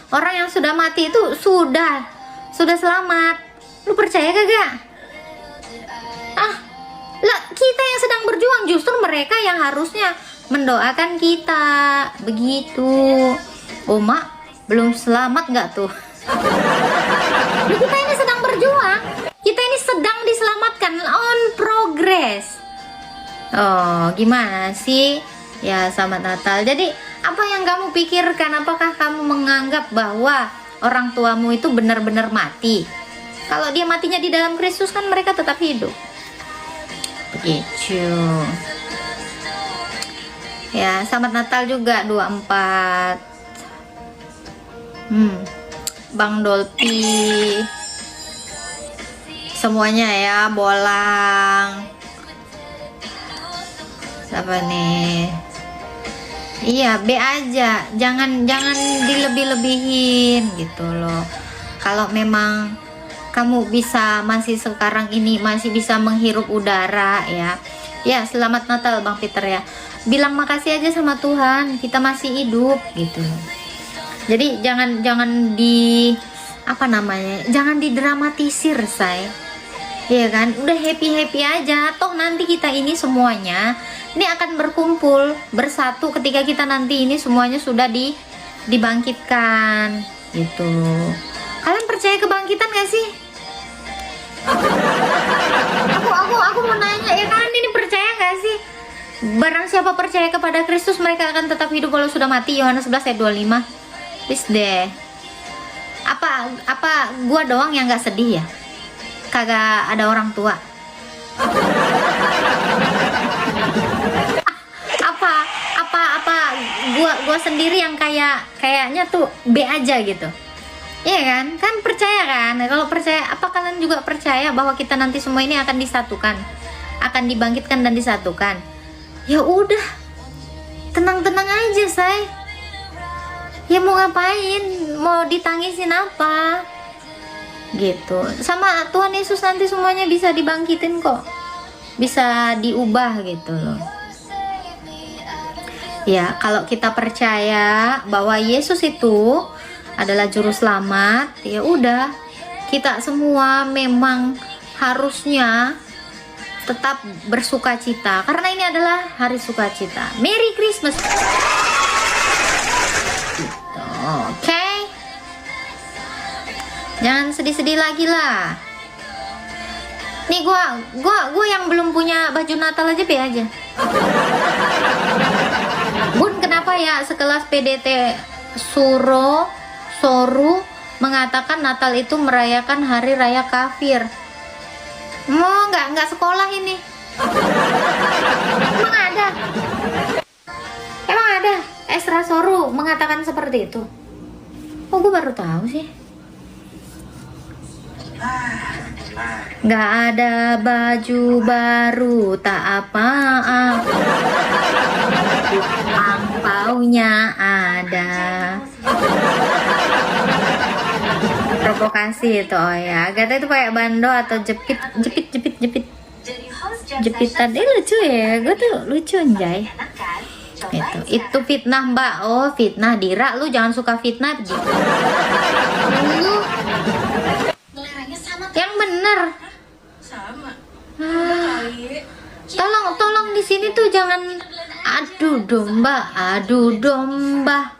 Orang yang sudah mati itu sudah selamat. Lu percaya kagak? Lah, kita yang sedang berjuang, justru mereka yang harusnya mendoakan kita. Begitu. Oh, Mak, belum selamat nggak tuh? Kita ini sedang berjuang. Kita ini sedang diselamatkan, on progress. Oh, gimana sih? Ya, selamat Natal. Jadi, apa yang kamu pikirkan? Apakah kamu menganggap bahwa orang tuamu itu benar-benar mati? Kalau dia matinya di dalam Kristus, kan mereka tetap hidup. Begitu. Ya, selamat Natal juga 24. Bang Dolpi. Semuanya ya, Bolang. Siapa nih? Iya, B aja. Jangan dilebih-lebihin gitu loh. Kalau memang kamu masih sekarang ini masih bisa menghirup udara ya. Ya, selamat Natal Bang Peter ya. Bilang makasih aja sama Tuhan, kita masih hidup gitu. Jadi jangan jangan didramatisir, say. Iya kan? Udah happy aja. Toh nanti kita ini semuanya ini akan berkumpul bersatu ketika kita nanti ini semuanya sudah dibangkitkan gitu. Kalian percaya kebangkitan gak sih? Aku mau nanya ya, kalian ini percaya gak sih? Barang siapa percaya kepada Kristus, mereka akan tetap hidup walau sudah mati. Yohanes 11 ayat 25. Please deh. Apa gua doang yang gak sedih ya? Kagak ada orang tua. Gua sendiri yang kayaknya tuh B aja gitu. Iya kan? Kan percaya kan? Kalau percaya, apa kalian juga percaya bahwa kita nanti semua ini akan disatukan, akan dibangkitkan dan disatukan? Ya udah, tenang-tenang aja, say. Ya mau ngapain? Mau ditangisin apa? Gitu. Sama Tuhan Yesus nanti semuanya bisa dibangkitin kok, bisa diubah gitu loh. Ya, kalau kita percaya bahwa Yesus itu adalah juru selamat, ya udah, kita semua memang harusnya tetap bersukacita karena ini adalah hari sukacita. Merry Christmas. Gitu. Oke. Jangan sedih-sedih lagi lah. Nih gua yang belum punya baju Natal aja, be aja. Bun, kenapa ya sekelas PDT Soru mengatakan Natal itu merayakan hari raya kafir? Mau nggak sekolah ini? Emang ada Esra Soru mengatakan seperti itu? Oh, gue baru tahu sih. Nggak ada baju baru, tak apa-apa, angpaunya ada. Provokasi itu, oh ya. Agatha itu pakai bando atau jepit tadi lucu ya. Gue tuh lucu anjay. Itu fitnah, Mbak. Oh, fitnah. Dira, lu jangan suka fitnah. Lu yang bener. Tolong di sini tuh jangan adu domba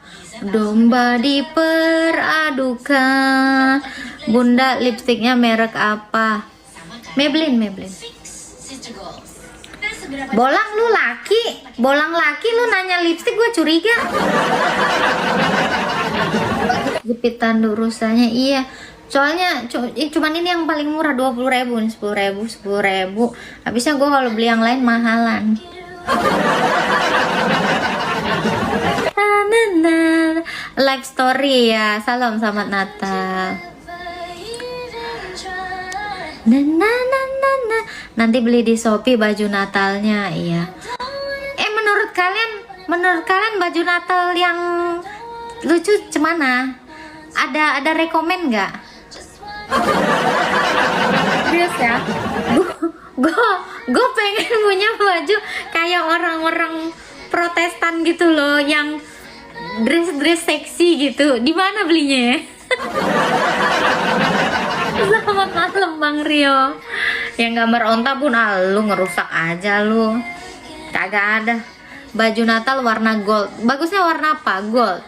diperadukan. Bunda, lipstiknya merek apa? Maybelline. Bolang laki lu nanya lipstik, gue curiga. Jepitan urusannya, iya. Soalnya cuman ini yang paling murah 20.000 nih, 10.000. Habisnya gue kalau beli yang lain mahalan. Live story ya. Salam selamat Natal. Nanti beli di Shopee baju Natalnya, iya. Menurut kalian baju Natal yang lucu cemana? Ada rekomen nggak? Serius ya? Gue pengen punya baju kayak orang-orang Protestan gitu loh, yang dress seksi gitu. Di mana belinya ya? Selamat malam Bang Rio. Yang gambar onta pun lu ngerusak aja lu. Kagak ada. Baju Natal warna gold. Bagusnya warna apa? Gold.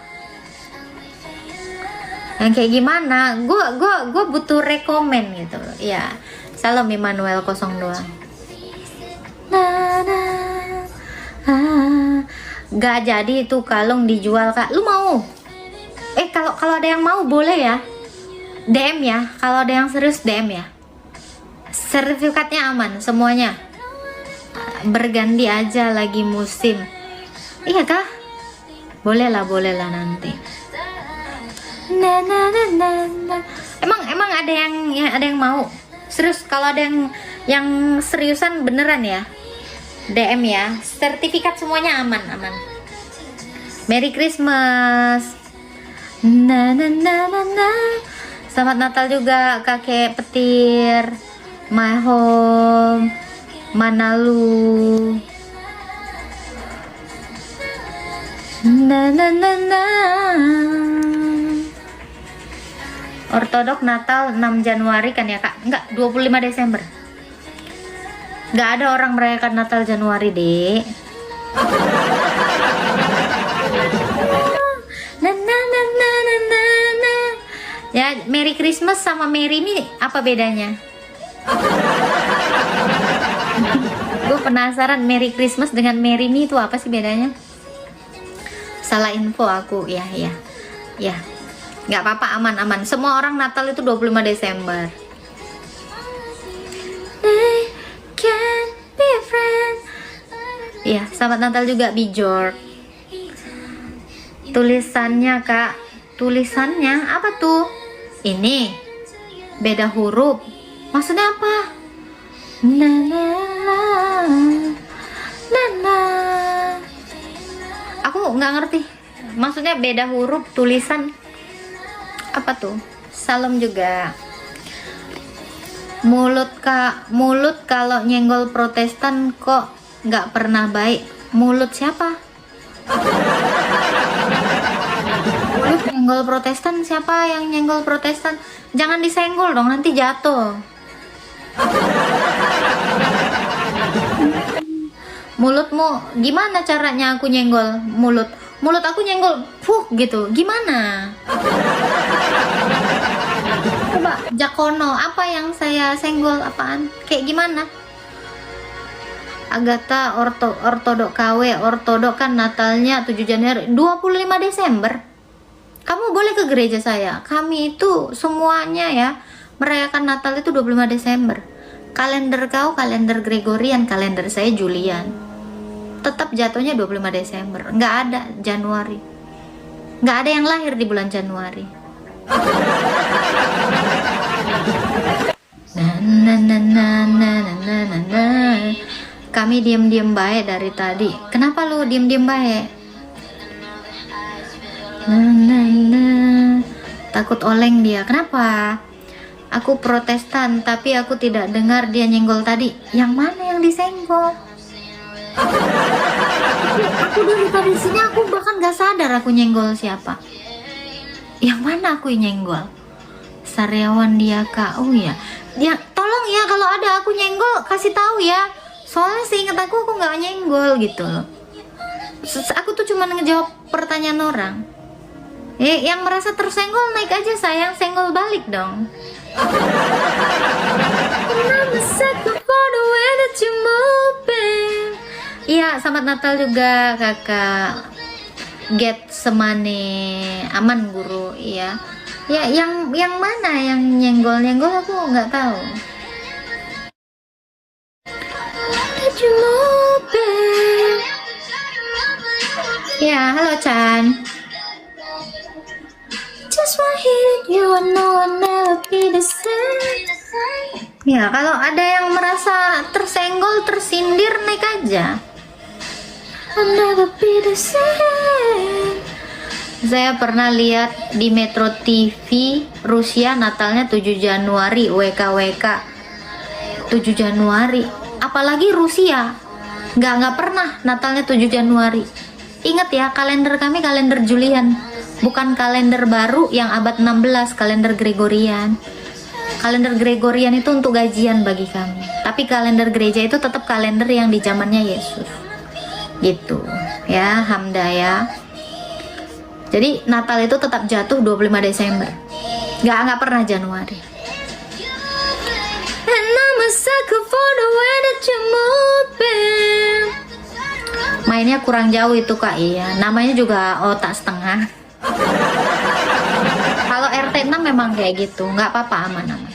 Yang kayak gimana? Gue butuh rekomen gitu. Ya. Salam Immanuel 02. Gak jadi itu kalung dijual Kak. Lu mau? Kalau ada yang mau boleh ya. DM ya. Kalau ada yang serius DM ya. Sertifikatnya aman semuanya. Berganti aja lagi musim. Iya kah? Boleh lah nanti. Emang ada yang mau? Serius, kalau ada yang seriusan beneran ya. DM ya. Sertifikat semuanya aman. Merry Christmas. Selamat Natal juga kakek petir. My home Manalu. Ortodok Natal 6 Januari kan ya Kak? Enggak, 25 Desember. Enggak ada orang merayakan Natal Januari, Dek. Ya, Merry Christmas sama Merry Me apa bedanya? Gue penasaran Merry Christmas dengan Merry Me itu apa sih bedanya? Salah info aku, ya. Nggak apa-apa, aman. Semua orang Natal itu 25 Desember. They can be a friend. Ya, selamat Natal juga Bijor. Tulisannya Kak, tulisannya apa tuh? Ini beda huruf. Maksudnya apa? Aku nggak ngerti. Maksudnya beda huruf tulisan. Apa tuh? Salam juga. Mulut kalau nyenggol Protestan kok nggak pernah baik. Mulut siapa? Mulut nyenggol Protestan siapa yang nyenggol Protestan? Jangan disenggol dong, nanti jatuh. Mulutmu gimana caranya aku nyenggol? Mulut aku nyenggol gitu. Gimana? Coba Jakono, apa yang saya senggol apaan? Kayak gimana? Agatha ortodok KW, ortodok kan Natalnya 7 Januari, 25 Desember. Kamu boleh ke gereja saya. Kami itu semuanya ya merayakan Natal itu 25 Desember. Kalender kau kalender Gregorian, kalender saya Julian. Tetap jatuhnya 25 Desember. Nggak ada Januari. Nggak ada yang lahir di bulan Januari. Kami diem baik dari tadi. Kenapa lu diem baik? Takut oleng dia. Kenapa? Aku Protestan, tapi aku tidak dengar dia nyenggol tadi. Yang mana yang disenggol? Aku dari tadi sini aku bahkan gak sadar aku nyenggol siapa. Yang mana aku nyenggol? Sariawan dia Kak. Oh ya. Dia tolong ya kalau ada aku nyenggol kasih tahu ya. Soalnya seingat aku nggak nyenggol gitu loh. Aku tuh cuma ngejawab pertanyaan orang. Yang merasa tersenggol naik aja sayang, senggol balik dong. Iya, selamat Natal juga kakak. Get semane aman guru, iya. Ya, yang mana yang nyenggol aku nggak tahu. Ya, halo Chan. Ya, kalau ada yang merasa tersenggol, tersindir, naik aja. Saya pernah lihat di Metro TV Rusia Natalnya 7 Januari, WKWK 7 Januari. Apalagi Rusia nggak pernah Natalnya 7 Januari. Ingat ya, kalender kami kalender Julian, bukan kalender baru yang abad 16, kalender Gregorian. Kalender Gregorian itu untuk gajian bagi kami, tapi kalender gereja itu tetap kalender yang di zamannya Yesus. Gitu ya, Hamda ya. Jadi Natal itu tetap jatuh 25 Desember. Nggak pernah Januari. And I'm a sucker for the way that you moving. Mainnya kurang jauh itu Kak, iya. Namanya juga otak setengah. Kalau RT 6 memang kayak gitu, nggak apa-apa, aman-aman.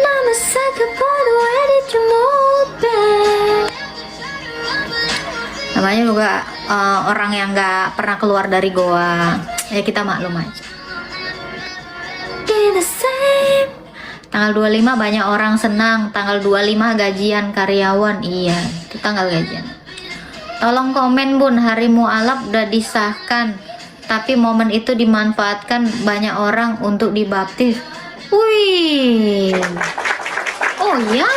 I'm a sucker for the way that you moving. Namanya juga orang yang nggak pernah keluar dari goa, ya kita maklum aja. The same. Tanggal 25 banyak orang senang, tanggal 25 gajian karyawan, iya itu tanggal gajian. Tolong komen Bun, hari mualaf udah disahkan, tapi momen itu dimanfaatkan banyak orang untuk dibaptis. Wih, oh ya,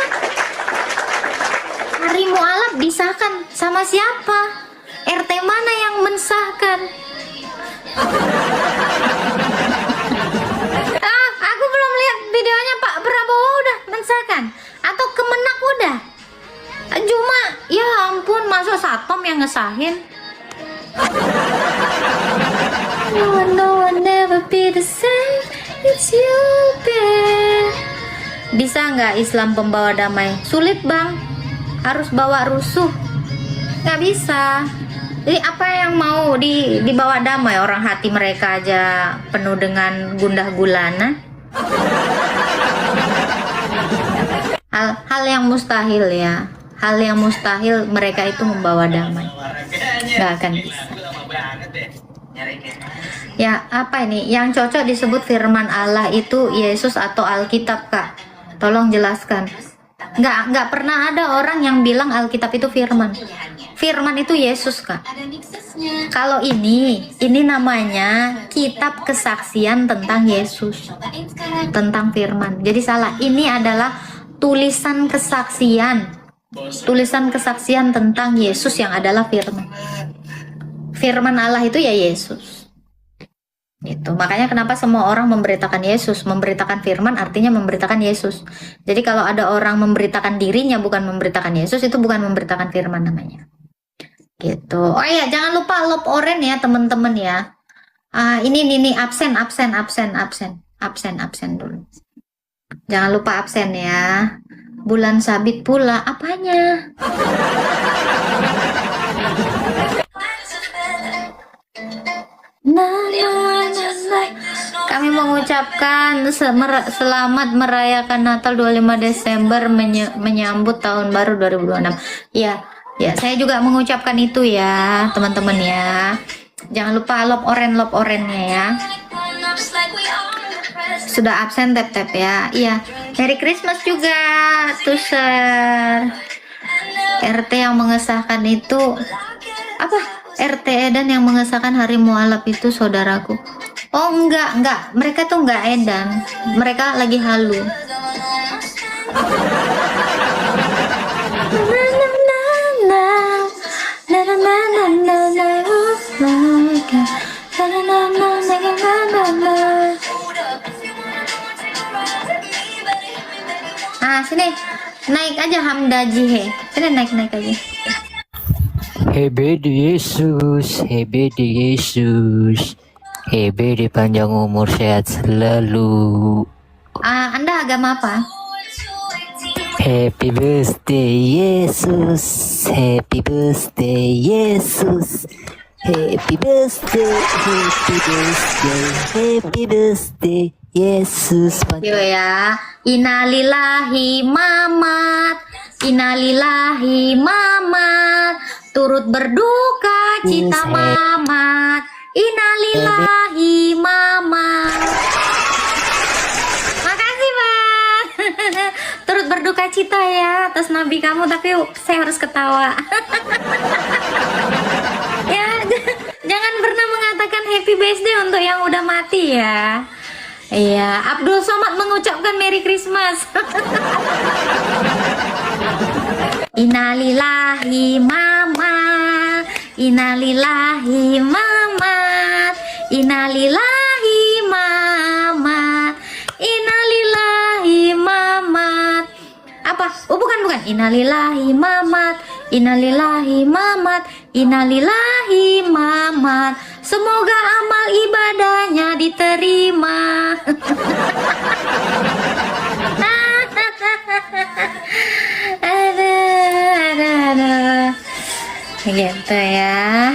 hari mualaf disahkan sama siapa? RT mana yang mensahkan? Aku belum lihat videonya. Pak Prabowo udah mensahkan atau Kemenak udah? Cuma ya ampun, masa Satpam yang ngesahin? No one never be the same. It's you, babe. Bisa nggak Islam pembawa damai? Sulit bang, harus bawa rusuh. Nggak bisa. Jadi apa yang mau dibawa damai? Orang hati mereka aja penuh dengan gundah gulana. Hal yang mustahil ya, hal yang mustahil mereka itu membawa damai, nggak akan bisa. Ya apa ini yang cocok disebut firman Allah itu Yesus atau Alkitab Kak? Tolong jelaskan. Nggak pernah ada orang yang bilang Alkitab itu firman. Firman itu Yesus Kak. Kalau ini namanya kitab kesaksian tentang Yesus, tentang firman. Jadi salah, ini adalah tulisan kesaksian tentang Yesus yang adalah firman. Firman Allah itu ya Yesus. Itu makanya kenapa semua orang memberitakan Yesus, memberitakan firman artinya memberitakan Yesus. Jadi kalau ada orang memberitakan dirinya bukan memberitakan Yesus, itu bukan memberitakan firman namanya. Gitu. Oh iya, jangan lupa love oren ya teman-teman ya. Ini absen dulu. Jangan lupa absen ya. Bulan sabit pula apanya? Kami mengucapkan selamat merayakan Natal 25 Desember menyambut tahun baru 2026. Ya, saya juga mengucapkan itu ya, teman-teman ya. Jangan lupa love orennya ya. Sudah absen tap ya. Iya, Merry Christmas juga, Tuser. RT yang mengesahkan itu apa? RT Edan yang mengesahkan hari mualaf itu saudaraku. Oh enggak, mereka tuh enggak Edan, mereka lagi halu. Sini naik aja Hamdaji he. Sini naik aja. Hebede Yesus, Hebede Yesus, Hebede panjang umur sehat selalu. Anda agama apa? Happy birthday Yesus, Happy birthday Yesus, Happy birthday, Happy birthday, Happy birthday Yesus. Yo ya, innalillahi mamat, innalillahi mamat, turut berduka cita mamat, innalillahi mamat. Makasih bang. Turut berduka cita ya atas nabi kamu, tapi saya harus ketawa. Ya, jangan pernah mengatakan happy birthday untuk yang udah mati ya. Iya, Abdul Somad mengucapkan Merry Christmas. Innalillahi mama, Innalillahi mamat, innalillahi mamat, innalillahi mamat. Apa? Oh bukan. Innalillahi mamat, innalillahi mamat, innalillahi mamat. Semoga amal ibadahnya diterima. Aduh. Gitu ya.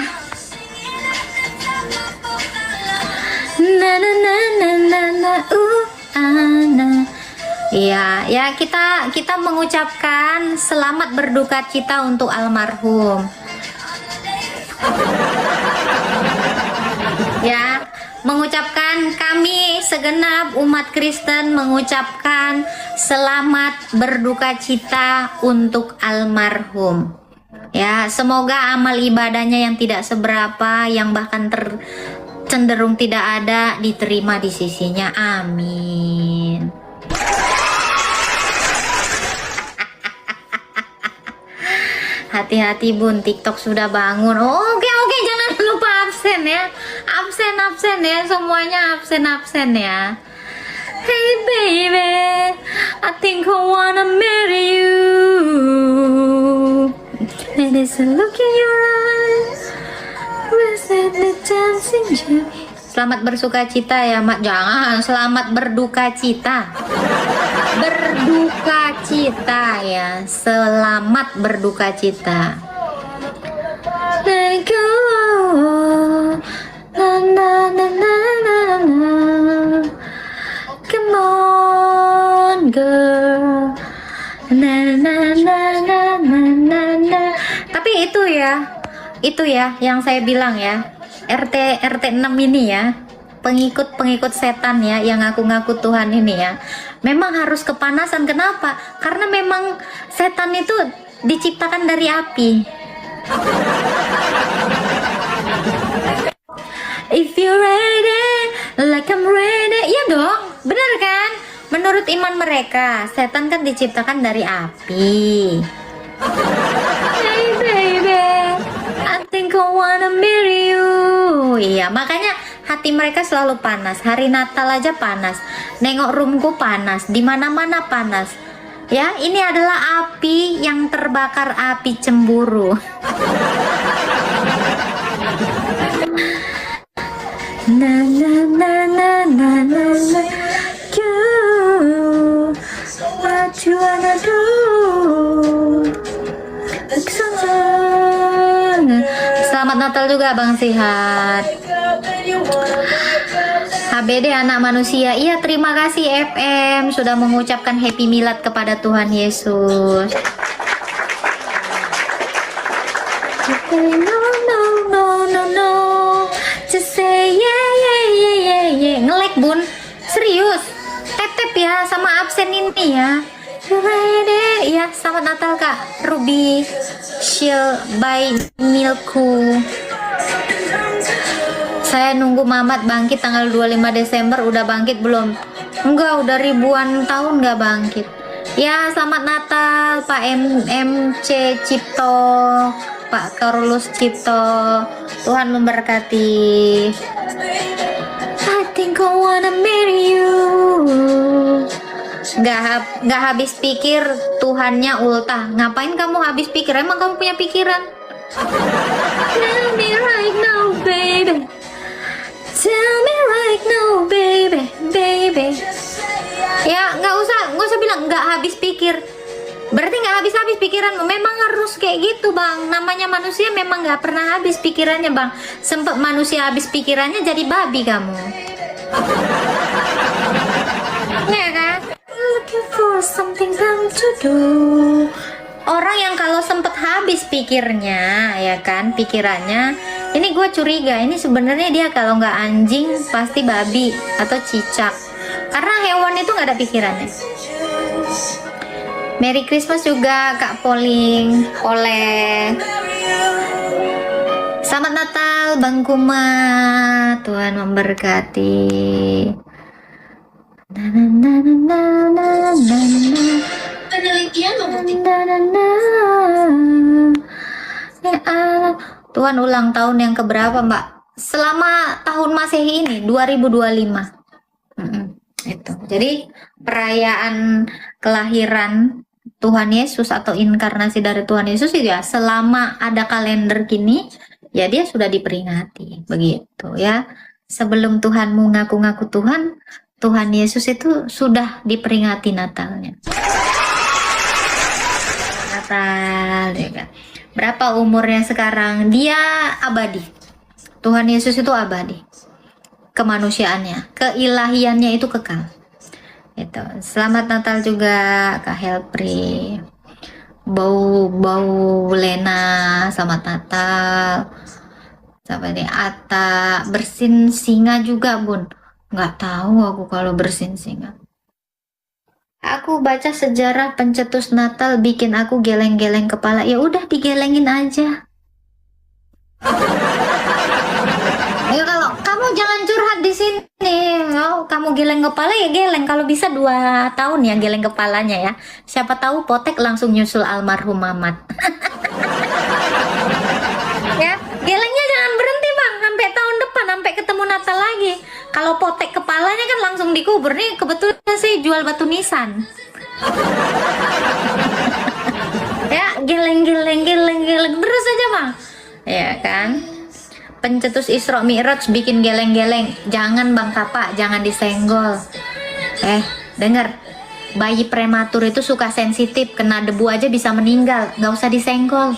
Ya kita mengucapkan selamat berduka cita untuk almarhum. Ya, mengucapkan kami segenap umat Kristen mengucapkan selamat berduka cita untuk almarhum. Ya, semoga amal ibadahnya yang tidak seberapa, yang bahkan cenderung tidak ada, diterima di sisinya. Amin. Hati-hati bun, TikTok sudah bangun. Oke, jangan lupa absen ya. Absen ya, semuanya absen ya. Hey baby, I think I wanna marry you. And it's a look in your eyes, where's the dancing you. Selamat bersuka cita ya mak. Jangan, selamat berduka cita. Berduka cita ya. Selamat berduka cita. Let go. Na na na na na na. Come on girl. Na na na na na na na. Tapi itu ya yang saya bilang ya. RT 6 ini ya, pengikut setan ya, yang ngaku-ngaku Tuhan ini ya, memang harus kepanasan. Kenapa? Karena memang setan itu diciptakan dari api. If you're ready, like I'm ready, ya dong, bener kan? Menurut iman mereka, setan kan diciptakan dari api. Hey baby, I think I wanna marry you. Iya, makanya hati mereka selalu panas. Hari Natal aja panas. Nengok roomku panas, di mana-mana panas. Ya, ini adalah api yang terbakar, api cemburu. Na na na na na na na. You, what you wanna do? Selamat Natal juga Bang Sihat. HBD anak manusia. Iya, terima kasih FM sudah mengucapkan Happy Milad kepada Tuhan Yesus. No. Just say yeah. Ngelek bun. Serius. Tep ya sama absen ini ya. Ready? Ya, selamat Natal Kak Ruby Shield by Milku. Saya nunggu Mamat bangkit tanggal 25 Desember. Udah bangkit belum? Enggak, udah ribuan tahun nggak bangkit. Ya, selamat Natal Pak MC Cipto, Pak Carlos Cipto. Tuhan memberkati. I think I wanna marry you. Nggak habis pikir, Tuhannya ultah. Ngapain kamu habis pikir? Emang kamu punya pikiran? Tell me right now, baby. Tell me right now, baby. Ya, nggak usah bilang nggak habis pikir. Berarti nggak habis pikiranmu. Memang harus kayak gitu bang. Namanya manusia memang nggak pernah habis pikirannya bang. Sempet manusia habis pikirannya jadi babi kamu. Ya kan? Looking for something dumb to do. Orang yang kalau sempet habis pikirnya, ya kan, pikirannya, ini gue curiga, ini sebenarnya dia kalau nggak anjing pasti babi atau cicak. Karena hewan itu nggak ada pikirannya. Merry Christmas juga Kak Poling, oleh. Selamat Natal Bang Kuma, Tuhan memberkati. Penelitian membuktikan Tuhan ulang tahun yang keberapa, Mbak? Selama tahun Masehi ini 2025. Itu. Jadi perayaan kelahiran Tuhan Yesus atau inkarnasi dari Tuhan Yesus itu ya, selama ada kalender kini ya dia sudah diperingati begitu ya. Sebelum Tuhanmu ngaku-ngaku Tuhan, Tuhan Yesus itu sudah diperingati Natalnya. Natal ya kan. Berapa umurnya sekarang? Dia abadi. Tuhan Yesus itu abadi. Kemanusiaannya, keilahiannya itu kekal. Itu. Selamat Natal juga Kak Helpri. Bau Lena, selamat Natal. Sampai nih Ata, bersin singa juga Bun. Nggak tahu aku kalau bersin singa. Aku baca sejarah pencetus Natal bikin aku geleng-geleng kepala. Ya udah digelengin aja. Ya kalau kamu jangan curhat di sini. Oh, kamu geleng kepala ya geleng. Kalau bisa 2 tahun ya geleng kepalanya ya. Siapa tahu Potek langsung nyusul almarhum Mamat. Ya, gelengnya jangan berhenti Bang. Sampai tahun depan, sampai ketemu Natal lagi. Kalau Potek kepalanya kan langsung dikubur. Nih kebetulan sih jual batu nisan. Ya, geleng terus aja Bang. Ya kan? Pencetus Isra Mi'raj bikin geleng-geleng. Jangan Bang Kapak, jangan disenggol. Dengar, bayi prematur itu suka sensitif, kena debu aja bisa meninggal. Gak usah disenggol.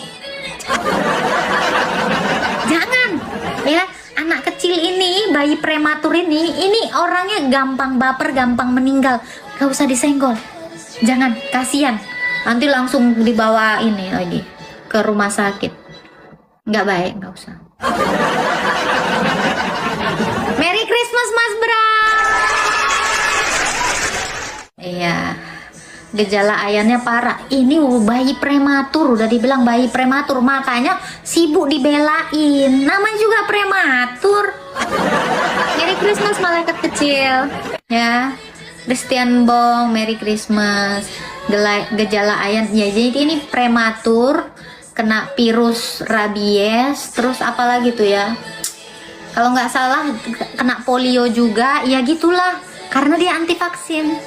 Jangan, ya. Anak kecil ini, bayi prematur ini orangnya gampang baper, gampang meninggal. Gak usah disenggol. Jangan, kasihan. Nanti langsung dibawa ini lagi ke rumah sakit. Nggak baik, nggak usah. Merry Christmas Mas Bram. Iya, gejala ayamnya parah. Ini bayi prematur, udah dibilang bayi prematur, makanya sibuk dibelain. Namanya juga prematur. Merry Christmas malaikat kecil, ya. Christian Bong, Merry Christmas. Gejala ayam, ya jadi ini prematur. Kena virus rabies, terus apalagi tuh ya, kalau nggak salah kena polio juga, ya gitulah, karena dia anti vaksin.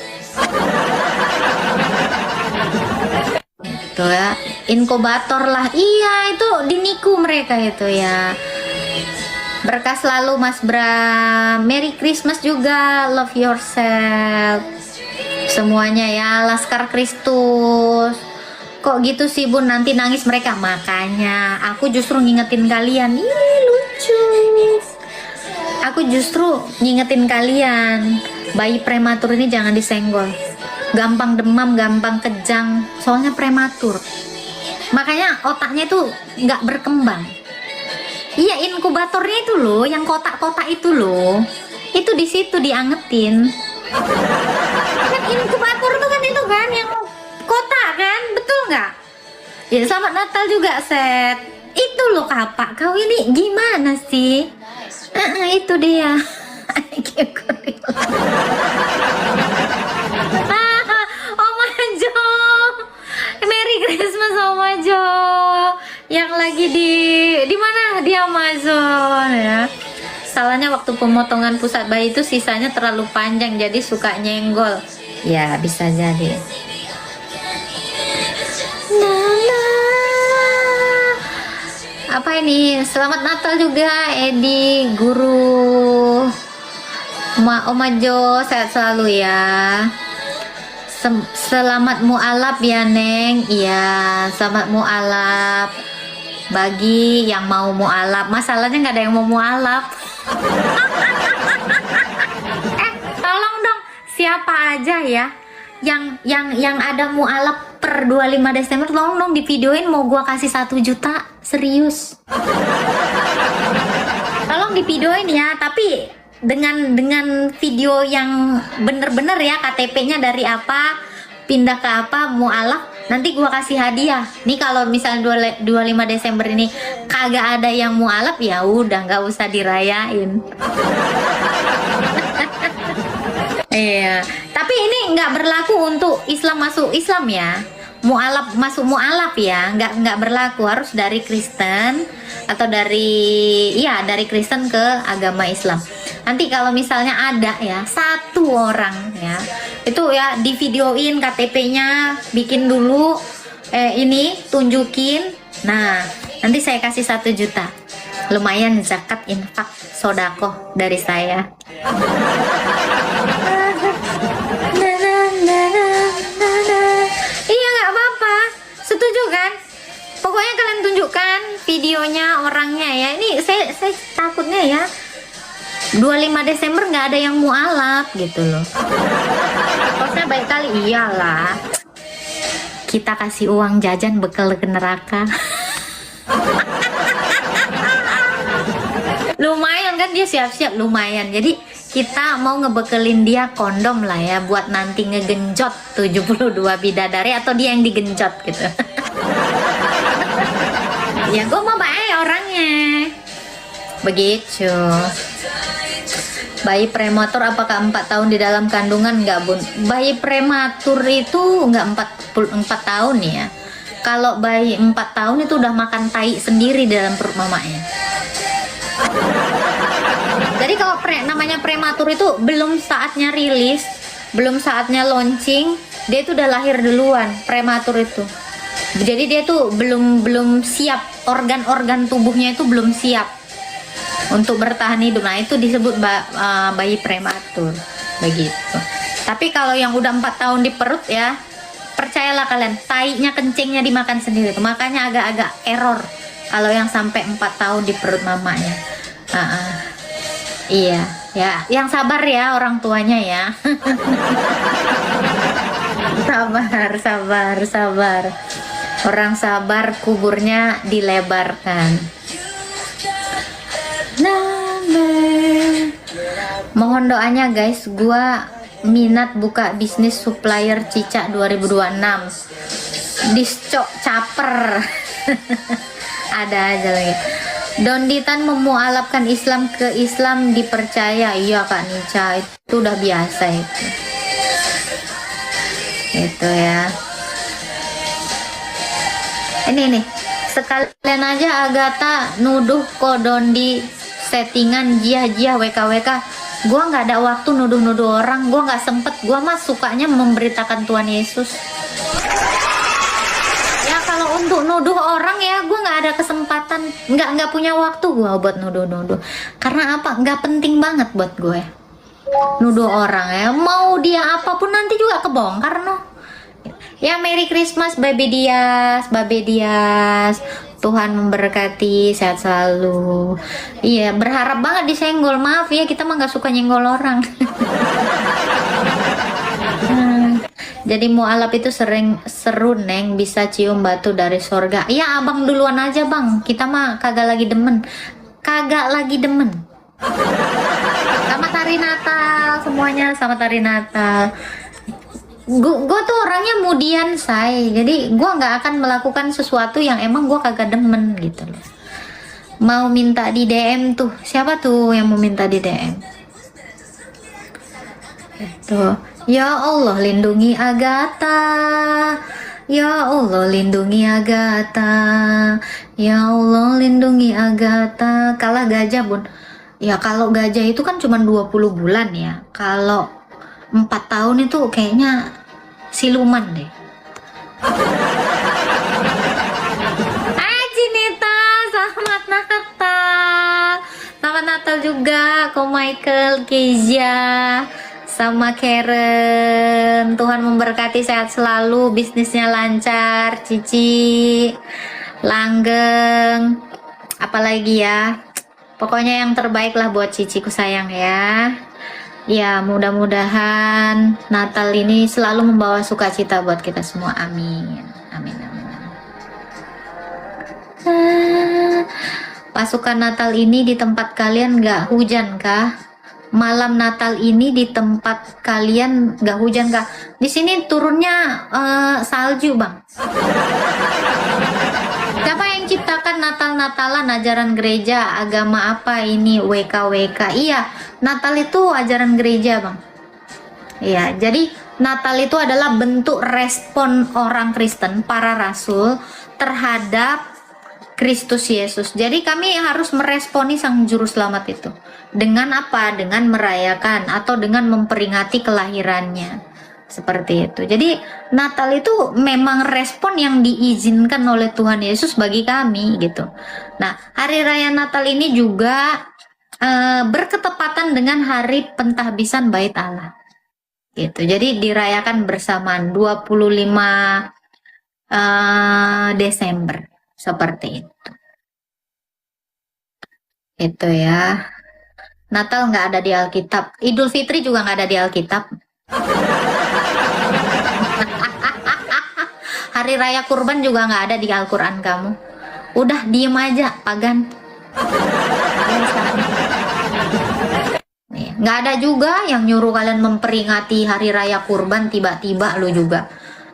Itu ya, inkubator lah, iya itu di Niku mereka itu ya. Berkah selalu Mas Bram, Merry Christmas juga, love yourself, semuanya ya, Laskar Kristus. Kok gitu sih Bun, nanti nangis mereka. Makanya aku justru ngingetin kalian. Ini lucu. Aku justru ngingetin kalian, bayi prematur ini jangan disenggol. Gampang demam, gampang kejang, soalnya prematur. Makanya otaknya itu nggak berkembang. Iya, inkubatornya itu loh, yang kotak-kotak itu loh. Itu di situ diangetin. Kan inkubator tuh kan itu kan yang kotak kan, betul nggak? Ya selamat Natal juga Set. Itu loh Kapak, kau ini gimana sih? Itu dia. Oma Jo, Merry Christmas Oma Jo. Yang lagi di mana di Amazon ya. Salahnya waktu pemotongan pusat bayi itu sisanya terlalu panjang jadi suka nyenggol. Ya bisa jadi. Apa ini? Selamat Natal juga Edi, guru Oma Jo, sehat selalu ya. Selamat mualaf ya Neng. Iya, selamat mualaf bagi yang mau mualaf. Masalahnya nggak ada yang mau mualaf. Tolong dong, siapa aja ya yang ada mualaf per 25 Desember, tolong dong di videoin, mau gua kasih 1 juta, serius. Tolong di videoin ya, tapi dengan video yang bener-bener ya, KTP-nya dari apa, pindah ke apa, mualaf, nanti gua kasih hadiah. Nih kalau misalnya 25 Desember ini kagak ada yang mualaf, ya udah nggak usah dirayain. Iya, tapi ini nggak berlaku untuk Islam masuk Islam ya. mualaf, masuk mualaf ya, nggak berlaku, harus dari Kristen atau dari Kristen ke agama Islam. Nanti kalau misalnya ada ya satu orang ya, itu ya di videoin KTP-nya, bikin dulu ini tunjukin. Nah, nanti saya kasih 1 juta. Lumayan zakat, infak, sodako dari saya. Iya, nggak apa-apa. Setuju kan? Pokoknya kalian tunjukkan videonya, orangnya ya. Ini saya takutnya ya 25 Desember nggak ada yang mualaf gitu loh. Maksudnya baik kali, iyalah. Kita kasih uang jajan bekal ke neraka. Lumayan kan, dia siap-siap lumayan. Jadi kita mau ngebekelin dia kondom lah ya, buat nanti ngegenjot 72 bidadari, atau dia yang digenjot gitu. Ya gue mau baik orangnya. Begitu. Bayi prematur apakah 4 tahun di dalam kandungan? Enggak, Bun. Bayi prematur itu enggak 4 tahun ya. Kalau bayi 4 tahun itu udah makan tai sendiri di dalam perut mamanya. Jadi kalau namanya prematur itu belum saatnya rilis, belum saatnya launching, dia itu udah lahir duluan, prematur itu. Jadi dia tuh belum siap, organ-organ tubuhnya itu belum siap untuk bertahan hidup. Nah, itu disebut bayi prematur begitu. Tapi kalau yang udah 4 tahun di perut ya, percayalah kalian, tainya kencingnya dimakan sendiri tuh. Makanya agak-agak error kalau yang sampai 4 tahun di perut mamanya. Iya ya, yang sabar ya orang tuanya ya. sabar. Orang sabar kuburnya dilebarkan. Mohon doanya guys, gua minat buka bisnis supplier cicak 2026. Discok caper. Ada aja lagi. Donditan memualafkan Islam ke Islam dipercaya. Iya Kak Nica, itu udah biasa itu. Itu ya. Ini nih, sekalian aja Agatha nuduh kok Dondi settingan jia-jia WKWK. Gua nggak ada waktu nuduh-nuduh orang, gua nggak sempet. Gua mah sukanya memberitakan Tuhan Yesus. Ya kalau untuk nuduh orang ya gua nggak ada kesempatan, nggak punya waktu gua buat nuduh-nuduh. Karena apa? Nggak penting banget buat gue nuduh orang ya. Mau dia apapun nanti juga kebongkar noh. Ya Merry Christmas Babe Dias. Tuhan memberkati, sehat selalu. Iya, berharap banget disenggol. Maaf ya, kita mah nggak suka nyenggol orang. Jadi mualaf itu seru neng, bisa cium batu dari sorga. Iya abang duluan aja bang, kita mah kagak lagi demen. Selamat Hari Natal semuanya, selamat Hari Natal. Gue tuh orangnya mudian say, jadi gue nggak akan melakukan sesuatu yang emang gue kagak demen gitu loh. Mau minta di DM tuh, siapa tuh yang mau minta di DM? Tuh, ya Allah lindungi Agatha, ya Allah lindungi Agatha, ya Allah lindungi Agatha. Kalah gajah bun, ya kalau gajah itu kan cuma 20 bulan ya, kalau 4 tahun itu kayaknya siluman deh. Cinita, selamat Natal. Selamat Natal juga Ko Michael, Kezia, sama Karen. Tuhan memberkati, sehat selalu, bisnisnya lancar, Cici, langgeng, apalagi ya. Pokoknya yang terbaik lah buat Ciciku sayang ya. Ya mudah-mudahan Natal ini selalu membawa sukacita buat kita semua. Amin. Amin. Pasukan Natal ini di tempat kalian nggak hujan kah? Malam Natal ini di tempat kalian nggak hujan kah? Di sini turunnya salju bang. Siapa yang ciptakan Natal-Natalan, ajaran gereja, agama apa ini, WKWK? Iya, Natal itu ajaran gereja bang. Iya, jadi Natal itu adalah bentuk respon orang Kristen, para rasul terhadap Kristus Yesus. Jadi kami harus meresponi Sang Juru Selamat itu. Dengan apa? Dengan merayakan atau dengan memperingati kelahirannya. Seperti itu. Jadi Natal itu memang respon yang diizinkan oleh Tuhan Yesus bagi kami gitu. Nah, hari raya Natal ini juga berketepatan dengan hari pentahbisan Bait Allah. Gitu. Jadi dirayakan bersamaan 25 Desember seperti itu. Itu ya. Natal nggak ada di Alkitab. Idul Fitri juga nggak ada di Alkitab. Hari raya kurban juga nggak ada di Al-Quran kamu. Udah diem aja, pagan. Nggak ada juga yang nyuruh kalian memperingati hari raya kurban tiba-tiba lu juga.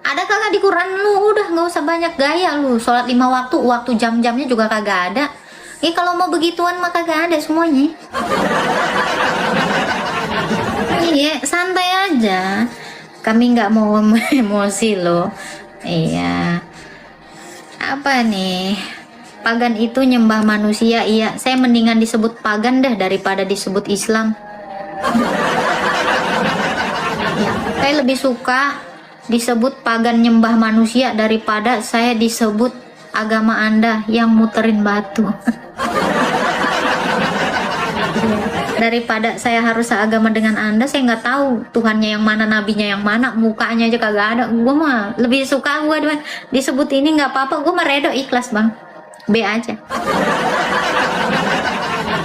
Ada kagak di Quran lu? Udah nggak usah banyak gaya lu. Sholat 5 waktu jam-jamnya juga kagak ada. Kalau mau begituan mah kagak ada semuanya. Iya, santai aja. Kami nggak mau emosi loh. Iya. Apa nih? Pagan itu nyembah manusia. Iya, saya mendingan disebut pagan dah daripada disebut Islam. Ya, saya lebih suka disebut pagan nyembah manusia daripada saya disebut agama Anda yang muterin batu. Daripada saya harus seagama dengan Anda, saya nggak tahu Tuhannya yang mana, nabinya yang mana, mukanya aja kagak ada. Gue mah lebih suka gue disebut ini nggak apa-apa, gue mah redo ikhlas bang, B aja.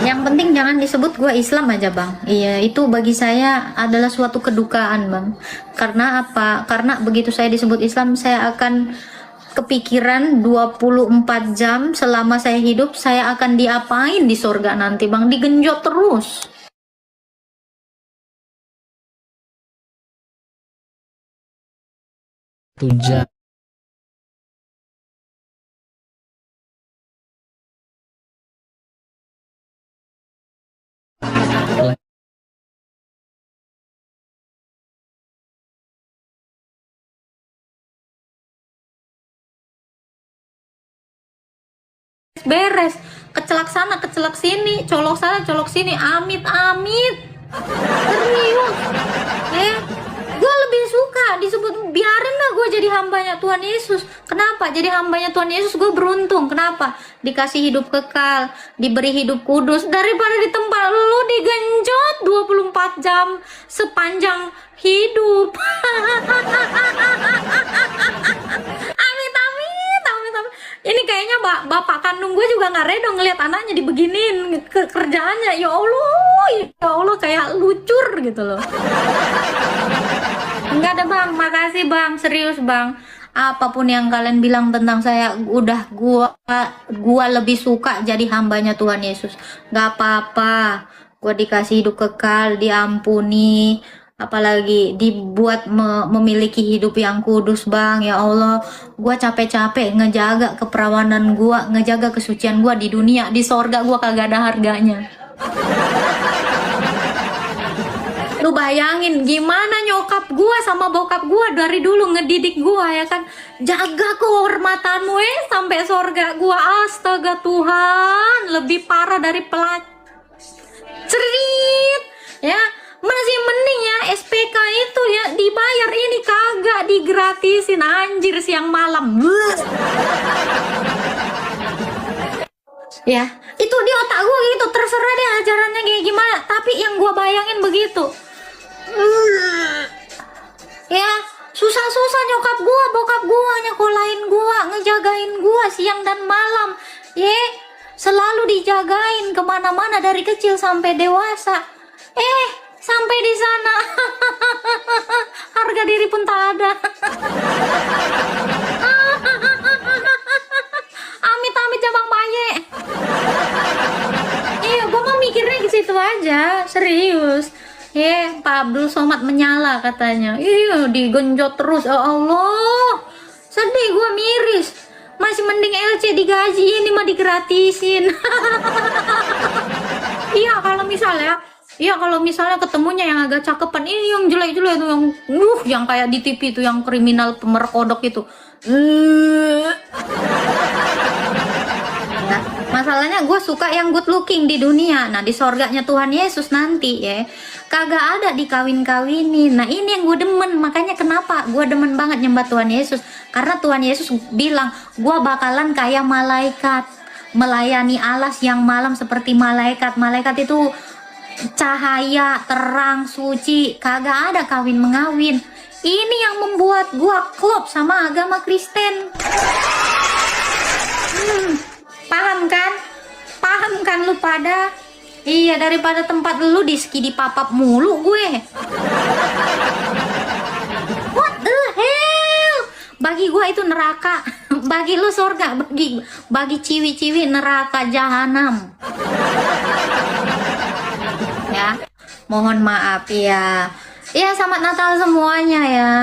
Yang penting jangan disebut gue Islam aja bang. Iya, itu bagi saya adalah suatu kedukaan bang. Karena apa? Karena begitu saya disebut Islam, saya akan kepikiran 24 jam selama saya hidup, saya akan diapain di surga nanti bang, digenjot terus. Tujuh. Beres, kecelak sana kecelak sini, colok sana colok sini, amit serius ya. Gue lebih suka disebut, biarin lah gue jadi hambanya Tuhan Yesus. Kenapa jadi hambanya Tuhan Yesus? Gue beruntung. Kenapa? Dikasih hidup kekal, diberi hidup kudus, daripada di tempat lu digenjot 24 jam sepanjang hidup. Amit. Ini kayaknya bapak kandung gue juga nggak redo ngelihat anaknya dibeginin kerjaannya. Ya Allah, kayak lucur gitu loh. Enggak ada bang, makasih bang, serius bang. Apapun yang kalian bilang tentang saya, udah gua lebih suka jadi hambanya Tuhan Yesus. Nggak apa-apa, gua dikasih hidup kekal, diampuni, apalagi dibuat memiliki hidup yang kudus bang. Ya Allah, gua capek-capek ngejaga keperawanan gua, ngejaga kesucian gua di dunia, di sorga gua kagak ada harganya. Lu bayangin gimana nyokap gua sama bokap gua dari dulu ngedidik gua ya kan, jaga kehormatanmu sampai sorga gua. Astaga Tuhan, lebih parah dari cerit ya. Masih mending ya SPK itu ya dibayar, ini kagak digratisin, anjir, siang malam. Ya, itu di otak gue gitu, terserah deh ajarannya kayak gimana, tapi yang gue bayangin begitu. Ya, susah-susah nyokap gue, bokap gue nyekolahin gue, ngejagain gue siang dan malam. Selalu dijagain kemana-mana dari kecil sampai dewasa. Sampai di sana harga diri pun tak ada. Amit jabang baye. Iya, gue mah mikirnya ke situ aja, serius. Pak Abdul Somad menyala katanya. Iya, digenjot terus. Ya Allah, sedih gue, miris. Masih mending LC digaji, ini mah digratisin. Iya, kalau misalnya Iya, kalau misalnya ketemunya yang agak cakepan, ini yang jelek-jelek tuh, yang kayak di TV tuh, yang kriminal pemerkodok itu. Ya, masalahnya gue suka yang good looking di dunia. Nah, di sorganya Tuhan Yesus nanti ya, kagak ada dikawin-kawinin. Nah, ini yang gue demen. Makanya kenapa gue demen banget nyembah Tuhan Yesus, karena Tuhan Yesus bilang gue bakalan kayak malaikat, melayani Allah siang malam seperti malaikat. Malaikat itu cahaya, terang, suci, kagak ada kawin mengawin. Ini yang membuat gua klop sama agama Kristen. Paham kan? Paham kan lu pada? Iya, daripada tempat lu di skidi papap mulu gue. What the hell? Bagi gua itu neraka. Bagi lu surga, bagi ciwi-ciwi neraka jahanam. Ya, mohon maaf ya. Ya, selamat Natal semuanya ya.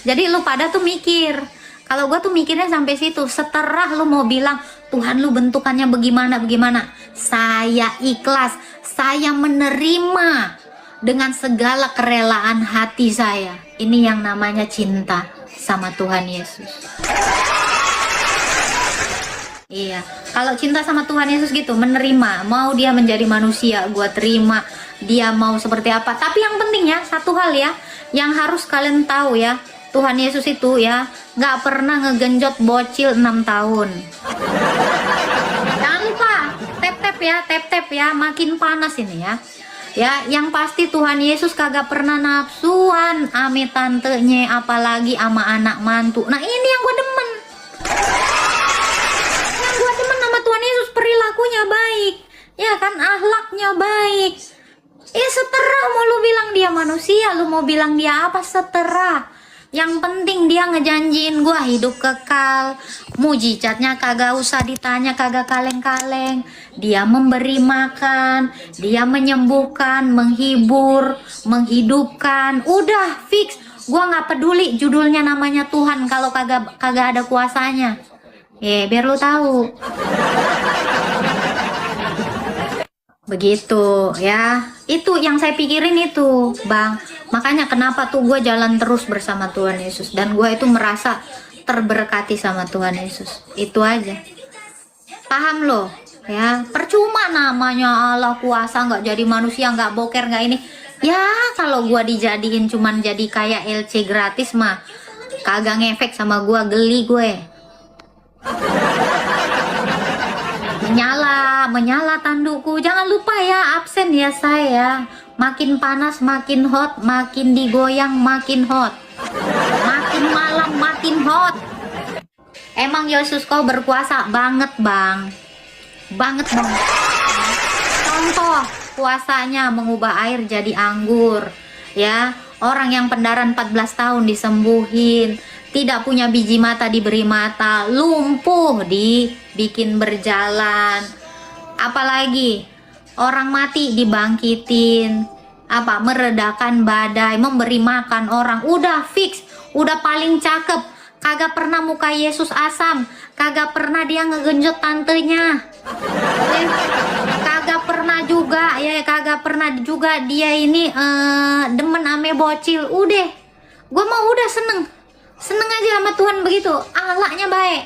Jadi lu pada tuh mikir, kalau gue tuh mikirnya sampai situ. Setelah lu mau bilang Tuhan lu bentukannya bagaimana, saya ikhlas, saya menerima dengan segala kerelaan hati saya. Ini yang namanya cinta sama Tuhan Yesus. Iya, kalau cinta sama Tuhan Yesus gitu, menerima, mau dia menjadi manusia, gua terima, dia mau seperti apa. Tapi yang penting ya, satu hal ya, yang harus kalian tahu ya, Tuhan Yesus itu ya, gak pernah ngegenjot bocil 6 tahun. Jangan lupa, tap-tap ya, makin panas ini ya. Ya, yang pasti Tuhan Yesus kagak pernah nafsuan ame tantenya, apalagi ama anak mantu. Nah, ini yang gua demen. Tuhan Yesus perilakunya baik, ya kan, akhlaknya baik. Seterah mau lu bilang dia manusia, lu mau bilang dia apa, seterah. Yang penting dia ngejanjiin gua hidup kekal, mujizatnya kagak usah ditanya, kagak kaleng-kaleng. Dia memberi makan, dia menyembuhkan, menghibur, menghidupkan, udah fix. Gua nggak peduli judulnya namanya Tuhan kalau kagak ada kuasanya. Biar lu tahu. Begitu ya. Itu yang saya pikirin itu, Bang. Makanya kenapa tuh gue jalan terus bersama Tuhan Yesus, dan gue itu merasa terberkati sama Tuhan Yesus. Itu aja. Paham lo? Ya, percuma namanya Allah kuasa nggak jadi manusia, nggak boker, nggak ini. Ya, kalau gue dijadiin cuman jadi kayak LC gratis mah kagak ngefek sama gue, geli gue. Menyala tandukku. Jangan lupa ya, absen ya saya. Makin panas makin hot, makin digoyang makin hot, makin malam makin hot. Emang Yesus kau berkuasa banget, Bang. Banget. Contoh kuasanya mengubah air jadi anggur. Ya, orang yang pendaran 14 tahun disembuhin, tidak punya biji mata diberi mata, lumpuh dibikin berjalan. Apalagi orang mati dibangkitin, meredakan badai, memberi makan orang. Udah fix, udah paling cakep. Kagak pernah muka Yesus asam, kagak pernah dia ngegenjot tantenya, kagak pernah juga dia ini demen ame bocil. Udah, gue mau udah seneng aja sama Tuhan begitu. Ahlaknya baik,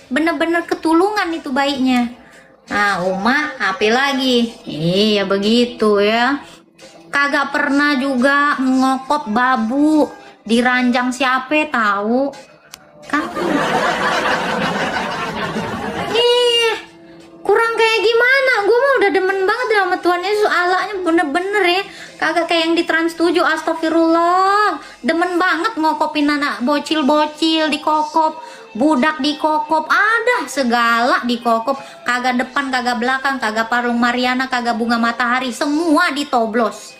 bener-bener ketulungan itu baiknya. Nah, Uma apa lagi? Iya begitu ya. Kagak pernah juga ngokop babu diranjang siapa tahu kan? Kurang kayak gimana? Gue mah udah demen banget sama Tuhan Yesus. Ahlaknya bener-bener ya, kagak kayak yang di Trans 7. Astagfirullah, demen banget ngokopin anak bocil-bocil, dikokop, budak dikokop, ada segala dikokop. Kagak depan, kagak belakang, kagak parung Mariana, kagak bunga matahari, semua ditoblos.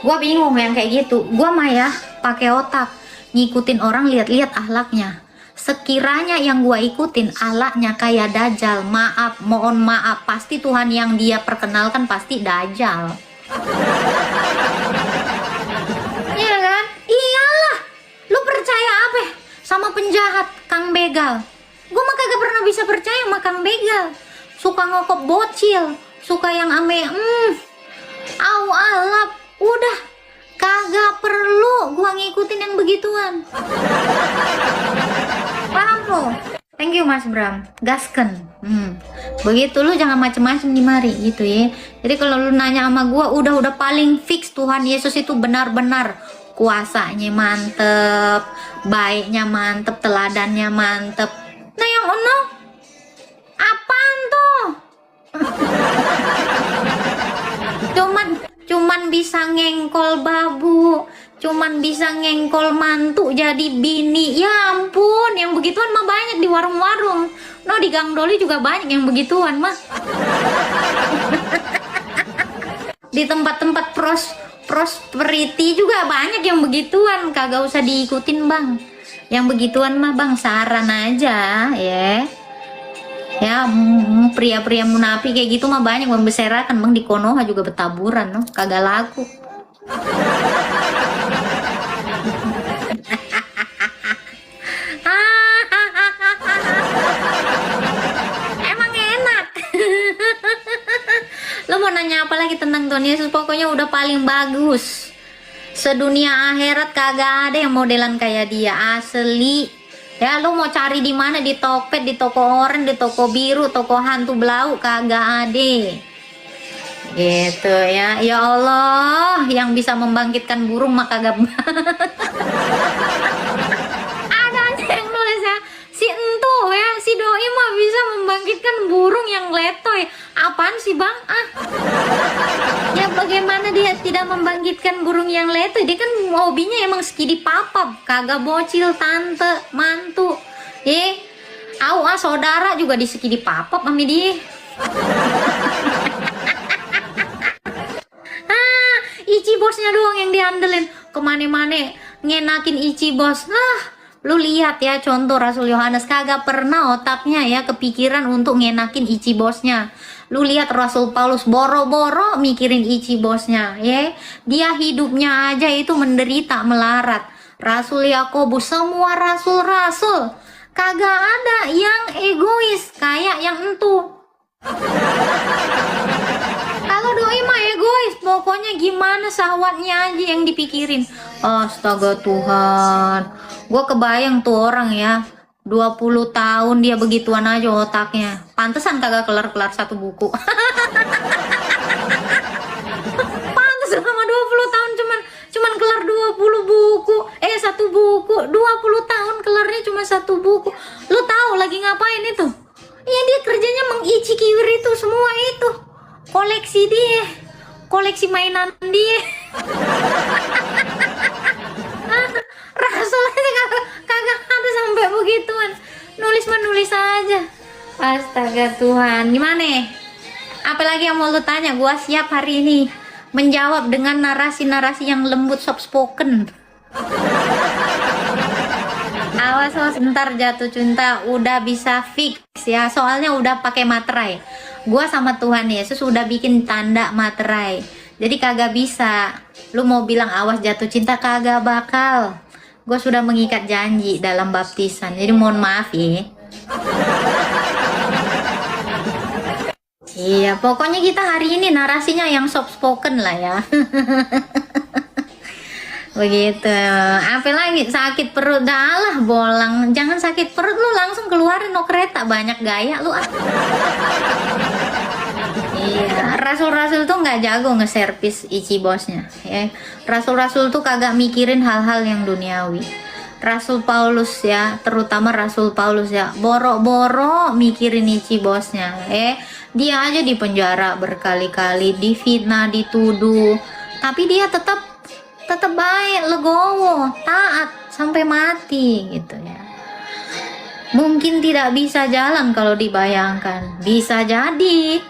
Gua bingung yang kayak gitu. Gua mah ya pakai otak, ngikutin orang, lihat-lihat akhlaknya. Sekiranya yang gua ikutin akhlaknya kayak Dajjal, mohon maaf, pasti Tuhan yang dia perkenalkan pasti Dajjal. Iya kan? Iyalah. Lu percaya apa sama penjahat Kang Begal? Gua mah kagak pernah bisa percaya sama Kang Begal. suka ngokop bocil, suka yang ame au alap, udah kagak perlu gua ngikutin yang begituan. Paham lo? Thank you Mas Bram, gasken. Begitu lu jangan macem-macem di mari gitu ya. Jadi kalau lu nanya sama gua, udah paling fix Tuhan Yesus itu benar-benar kuasanya mantep, baiknya mantep, teladannya mantep. Nah yang ono apaan tuh? cuman bisa ngengkol babu, cuman bisa ngengkol mantu jadi bini. Ya ampun, yang begituan mah banyak di warung-warung. No, di Gang Doli juga banyak yang begituan mah. Di tempat-tempat prosperity juga banyak yang begituan. Kagak usah diikutin bang. Yang begituan mah bang saran aja ya. Ya pria-pria munafik kayak gitu mah banyak membeserakan bang, di Konoha juga betaburan no, kagak laku. Emang enak. Lo mau nanya apa lagi tentang Tuhan Yesus? Pokoknya udah paling bagus. Sedunia akhirat kagak ada yang modelan kayak dia, asli. Ya lu mau cari di mana, di Tokped, di toko oranye, di toko biru, toko hantu belau, kagak ada. Gitu ya. Ya Allah, yang bisa membangkitkan burung maka kagak. Ada aja yang nulis ya, si entu ya, si doi mah bisa membangkitkan burung yang letoy. Apaan sih bang? Ya bagaimana dia tidak membangkitkan burung yang letoy? Dia kan hobinya emang skidi papap, kagak bocil tante, mantu. Saudara juga di skidi papap mami dia. Ichi bosnya doang yang diandelin, kemana-mana ngenakin Ichi bos. Lu lihat ya contoh Rasul Yohanes, kagak pernah otaknya ya kepikiran untuk ngenakin Ichi bosnya. Lu lihat Rasul Paulus boro-boro mikirin Ichi bosnya ya. Dia hidupnya aja itu menderita melarat. Rasul Yakobus, semua rasul-rasul kagak ada yang egois kayak yang entu. Kalau doi mah egois, pokoknya gimana sahwatnya aja yang dipikirin. Astaga Tuhan, gue kebayang tuh orang ya, 20 tahun dia begituan aja otaknya. Pantesan kagak kelar-kelar satu buku. Pantes selama 20 tahun cuman kelar 20 buku. Satu buku, 20 tahun kelarnya cuma satu buku. Lu tahu lagi ngapain itu? Ya dia kerjanya mengici kiwir itu semua itu. Koleksi dia, koleksi mainan dia. Rasulnya kagak ada sampai begituan. Nulis aja. Astaga Tuhan, gimana? Apalagi yang mau lu tanya? Gua siap hari ini menjawab dengan narasi-narasi yang lembut, soft spoken. Awas ntar jatuh cinta udah bisa fix ya, soalnya udah pakai materai. Gua sama Tuhan Yesus udah bikin tanda materai, jadi kagak bisa lu mau bilang awas jatuh cinta, kagak bakal. Gua sudah mengikat janji dalam baptisan, jadi mohon maaf ya. Iya, pokoknya kita hari ini narasinya yang soft spoken lah ya. Begitu. Apa lagi? Sakit perut, dah lah bolang. Jangan sakit perut, lu langsung keluarin no kereta, banyak gaya lu. Iya, rasul-rasul tuh nggak jago nge-service Ichi bosnya ya. Rasul-rasul tuh kagak mikirin hal-hal yang duniawi. Rasul Paulus ya, terutama Rasul Paulus ya, boro-boro mikirin Ichi bosnya. Dia aja di penjara berkali-kali, difitnah, dituduh, tapi dia tetap baik, legowo, taat sampai mati gitu ya. Mungkin tidak bisa jalan kalau dibayangkan, bisa jadi.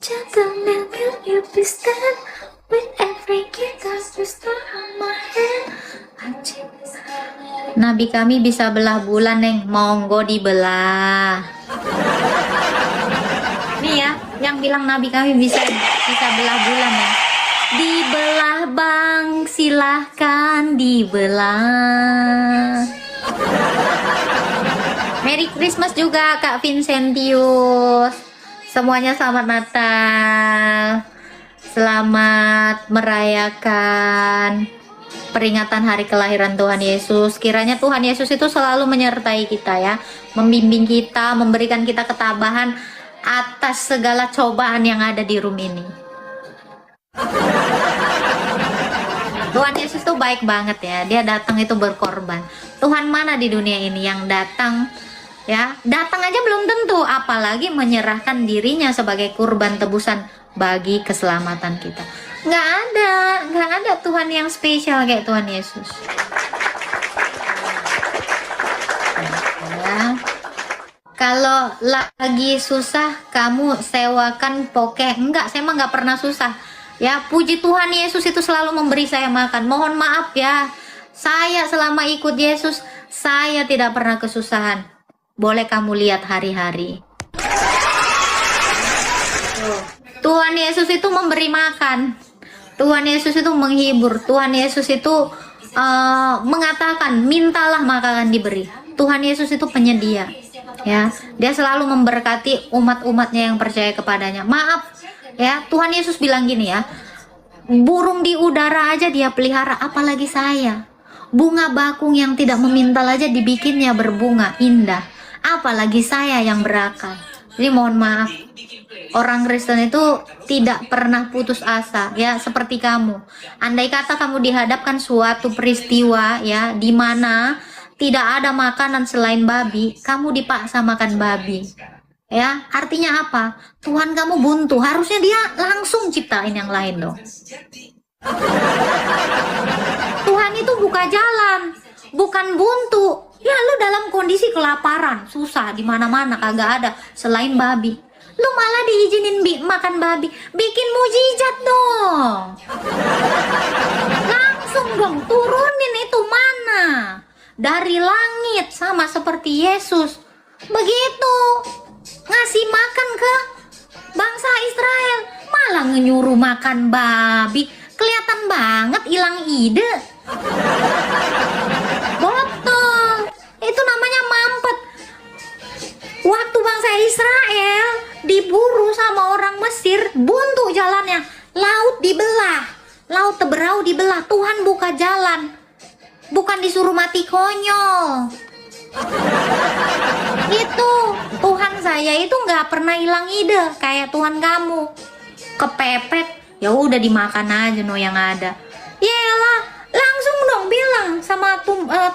Gentleman, can you please stand with every kick that's restored on my head? Nabi kami bisa belah bulan, Neng. Monggo dibelah. Nih ya, yang bilang Nabi kami bisa belah bulan ya. Dibelah bang, silahkan dibelah. Merry Christmas juga Kak Vincentius. Semuanya selamat Natal. Selamat merayakan peringatan hari kelahiran Tuhan Yesus. Kiranya Tuhan Yesus itu selalu menyertai kita ya, membimbing kita, memberikan kita ketabahan atas segala cobaan yang ada di room ini. Tuhan Yesus tuh baik banget ya. Dia datang itu berkorban. Tuhan mana di dunia ini yang datang ya, datang aja belum tentu, apalagi menyerahkan dirinya sebagai kurban tebusan bagi keselamatan kita. Nggak ada Tuhan yang spesial kayak Tuhan Yesus ya. Kalau lagi susah kamu sewakan poke, enggak, saya mah nggak pernah susah ya. Puji Tuhan, Yesus itu selalu memberi saya makan. Mohon maaf ya, saya selama ikut Yesus saya tidak pernah kesusahan. Boleh kamu lihat hari-hari. Tuhan Yesus itu memberi makan. Tuhan Yesus itu menghibur. Tuhan Yesus itu mengatakan, mintalah maka akan diberi. Tuhan Yesus itu penyedia. Ya, dia selalu memberkati umat-umatnya yang percaya kepadanya. Maaf ya, Tuhan Yesus bilang gini ya, burung di udara aja dia pelihara, apalagi saya. Bunga bakung yang tidak memintal aja dibikinnya berbunga indah, apalagi saya yang berakal. Jadi mohon maaf, orang Kristen itu tidak pernah putus asa ya, seperti kamu. Andai kata kamu dihadapkan suatu peristiwa ya, di mana tidak ada makanan selain babi, kamu dipaksa makan babi ya, artinya apa? Tuhan kamu buntu, harusnya dia langsung ciptain yang lain dong. Tuhan itu buka jalan, bukan buntu. Ya lu dalam kondisi kelaparan, susah di mana-mana kagak ada selain babi. Lu malah diizinin makan babi, bikin mujizat dong. Langsung dong turunin itu mana? Dari langit, sama seperti Yesus. Begitu. Ngasih makan ke bangsa Israel, malah nyuruh makan babi. Kelihatan banget hilang ide. Botol. Itu namanya mampet. Waktu bangsa Israel diburu sama orang Mesir, buntu jalannya, laut dibelah, laut Teberau dibelah. Tuhan buka jalan, bukan disuruh mati konyol. Gitu. Tuhan saya itu nggak pernah hilang ide kayak Tuhan kamu. Kepepet, ya udah dimakan aja no yang ada. Yalah, langsung dong bilang sama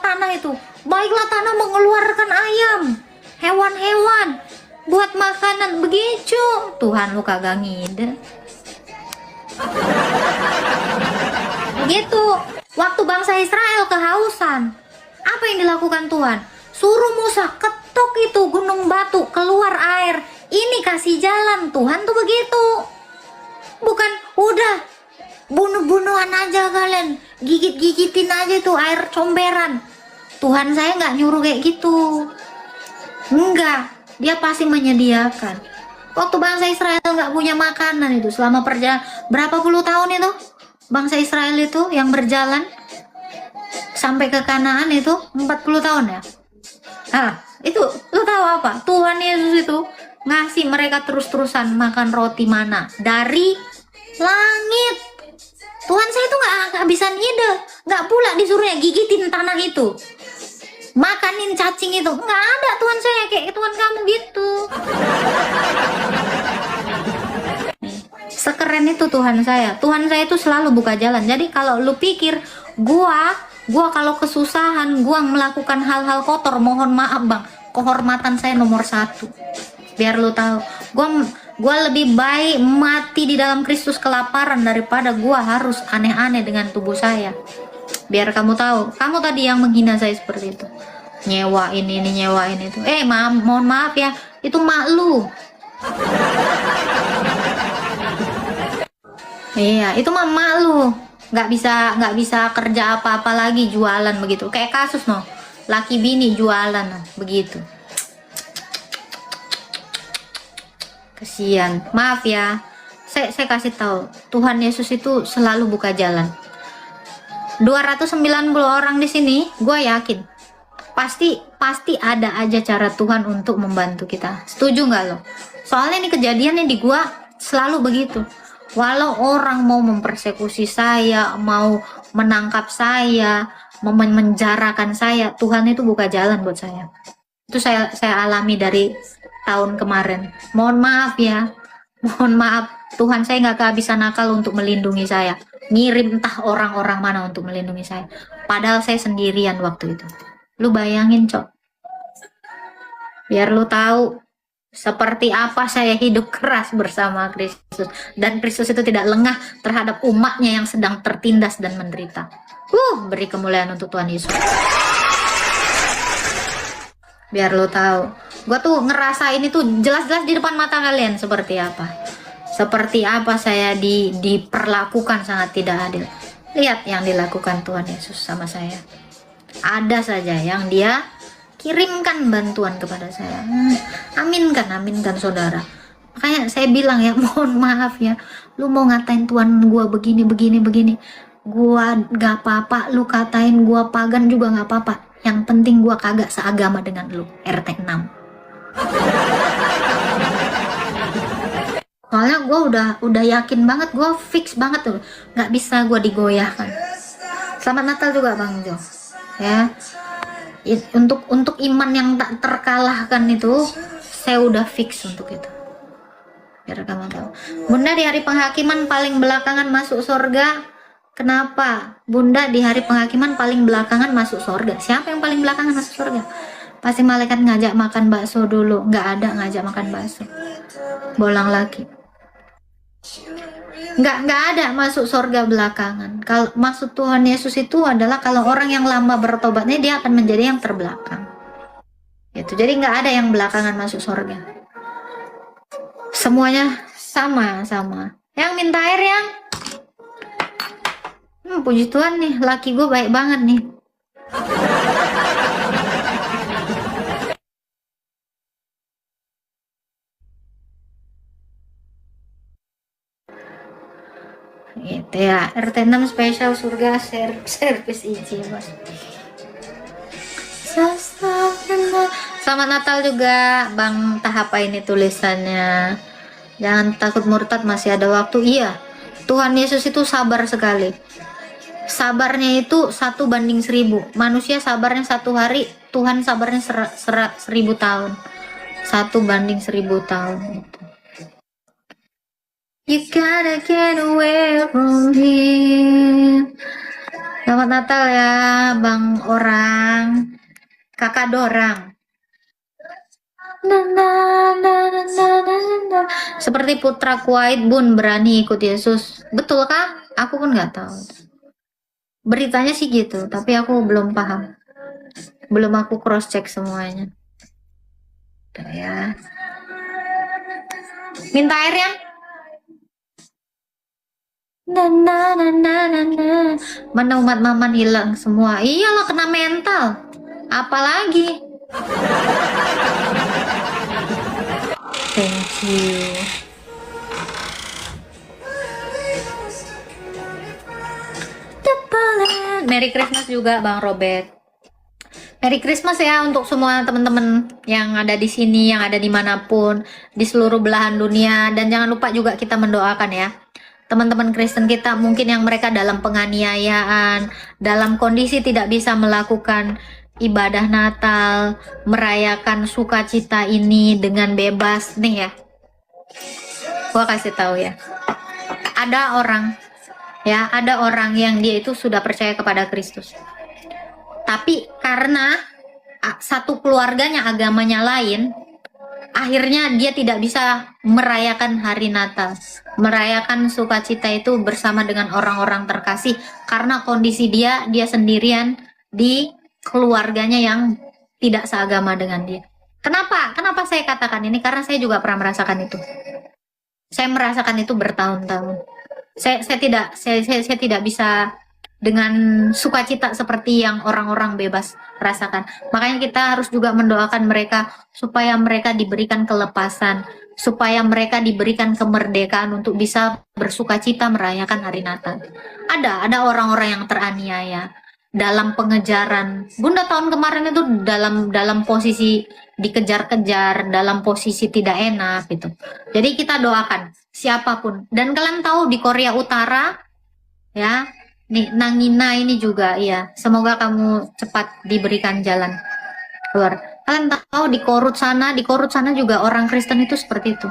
tanah itu, baiklah tanah mengeluarkan ayam, hewan-hewan buat makanan. Begitu. Tuhan lu kagak ngide. Begitu. Waktu bangsa Israel kehausan, apa yang dilakukan Tuhan? Suruh Musa ketok itu gunung batu, keluar air. Ini kasih jalan. Tuhan tuh begitu. Bukan udah bunuh-bunuhan aja kalian, gigit-gigitin aja tuh air comberan. Tuhan saya nggak nyuruh kayak gitu. Enggak, dia pasti menyediakan. Waktu bangsa Israel nggak punya makanan itu selama perjalanan berapa puluh tahun itu, bangsa Israel itu yang berjalan sampai ke Kanaan itu 40 tahun ya. Itu lu tahu apa? Tuhan Yesus itu ngasih mereka terus-terusan makan roti mana dari langit. Tuhan saya itu nggak bisa ide, nggak pula disuruhnya gigitin tanah itu, makanin cacing itu, nggak ada. Tuhan saya kayak Tuhan kamu gitu. Sekeren itu Tuhan saya. Tuhan saya itu selalu buka jalan. Jadi kalau lu pikir gua kalau kesusahan, gua melakukan hal-hal kotor, mohon maaf bang, kehormatan saya nomor 1. Biar lu tahu, gua lebih baik mati di dalam Kristus kelaparan daripada gua harus aneh-aneh dengan tubuh saya. Biar kamu tahu, kamu tadi yang menghina saya seperti itu, nyewain ini nyewain itu. Mohon maaf ya, itu mak lu. Iya, itu mak lu. Nggak bisa kerja apa-apa lagi, jualan begitu. Kayak kasus no, laki bini jualan no, begitu. Kesian. Maaf ya, saya kasih tahu, Tuhan Yesus itu selalu buka jalan. 290 orang di sini, gue yakin pasti pasti ada aja cara Tuhan untuk membantu kita. Setuju nggak lo? Soalnya ini kejadiannya di gua selalu begitu. Walau orang mau mempersekusi saya, mau menangkap saya, mau menjarakan saya, Tuhan itu buka jalan buat saya. Itu saya alami dari tahun kemarin. Mohon maaf ya, mohon maaf. Tuhan saya nggak kehabisan akal untuk melindungi saya. Ngirim entah orang-orang mana untuk melindungi saya. Padahal saya sendirian waktu itu. Lu bayangin, Cok. Biar lu tahu seperti apa saya hidup keras bersama Kristus. Dan Kristus itu tidak lengah terhadap umatnya yang sedang tertindas dan menderita. Beri kemuliaan untuk Tuhan Yesus. Biar lo tahu, gue tuh ngerasain itu jelas-jelas di depan mata kalian seperti apa. Seperti apa saya diperlakukan sangat tidak adil. Lihat yang dilakukan Tuhan Yesus sama saya. Ada saja yang dia kirimkan bantuan kepada saya. Aminkan saudara. Makanya saya bilang ya, mohon maaf ya, lu mau ngatain Tuhan gua begini, gua gak apa-apa, lu katain gua pagan juga gak apa-apa. Yang penting gua kagak seagama dengan lu, RT 6. Soalnya gua udah yakin banget, gua fix banget tuh, gak bisa gua digoyahkan. Selamat Natal juga Bang Jo. Ya. Untuk iman yang tak terkalahkan itu, saya udah fix untuk itu. Biar kamu tahu. Bunda di hari penghakiman paling belakangan masuk surga. Kenapa? Bunda di hari penghakiman paling belakangan masuk surga. Siapa yang paling belakangan masuk surga? Pasti malaikat ngajak makan bakso dulu. Nggak ada ngajak makan bakso. Bolang lagi. Nggak ada masuk surga belakangan. Kalau maksud Tuhan Yesus itu adalah kalau orang yang lama bertobatnya dia akan menjadi yang terbelakang. Gitu. Jadi nggak ada yang belakangan masuk surga. Semuanya sama. Yang minta air yang puji Tuhan nih, laki gue baik banget nih. Gitu ya, RT 6 spesial surga servis izin Mas. Selamat Natal juga Bang. Tahap ini tulisannya. Jangan takut murtad, masih ada waktu. Iya, Tuhan Yesus itu sabar sekali. Sabarnya itu 1:1000. Manusia sabarnya 1 hari, Tuhan sabarnya 1000 tahun. 1:1000 tahun itu. You gotta get away from him. Selamat Natal ya Bang Orang, Kakak Dorang. Seperti putra Kuwait Bun berani ikut Yesus. Betul kah? Aku pun nggak tahu. Beritanya sih gitu, tapi aku belum paham. Belum aku cross check semuanya. Tuh ya. Minta air ya? Mana umat Maman hilang semua. Iyalah, kena mental. Apalagi. Thank you. Merry Christmas juga Bang Robert. Merry Christmas ya untuk semua teman-teman yang ada di sini, yang ada dimanapun, di seluruh belahan dunia. Dan jangan lupa juga kita mendoakan ya teman-teman Kristen kita, mungkin yang mereka dalam penganiayaan, dalam kondisi tidak bisa melakukan ibadah Natal, merayakan sukacita ini dengan bebas nih ya. Gua kasih tahu ya, ada orang yang dia itu sudah percaya kepada Kristus, tapi karena satu keluarganya agamanya lain, akhirnya dia tidak bisa merayakan hari Natal, merayakan sukacita itu bersama dengan orang-orang terkasih karena kondisi dia sendirian di keluarganya yang tidak seagama dengan dia. Kenapa saya katakan ini? Karena saya juga pernah merasakan itu. Saya merasakan itu bertahun-tahun. Saya tidak bisa dengan sukacita seperti yang orang-orang bebas rasakan. Makanya kita harus juga mendoakan mereka supaya mereka diberikan kelepasan, supaya mereka diberikan kemerdekaan untuk bisa bersukacita merayakan hari Natal. Ada orang-orang yang teraniaya, dalam pengejaran. Bunda tahun kemarin itu dalam posisi dikejar-kejar, dalam posisi tidak enak gitu. Jadi kita doakan siapapun. Dan kalian tahu di Korea Utara ya, nih Nangina ini juga ya, semoga kamu cepat diberikan jalan keluar. Kalian tahu di Korut sana juga orang Kristen itu seperti itu.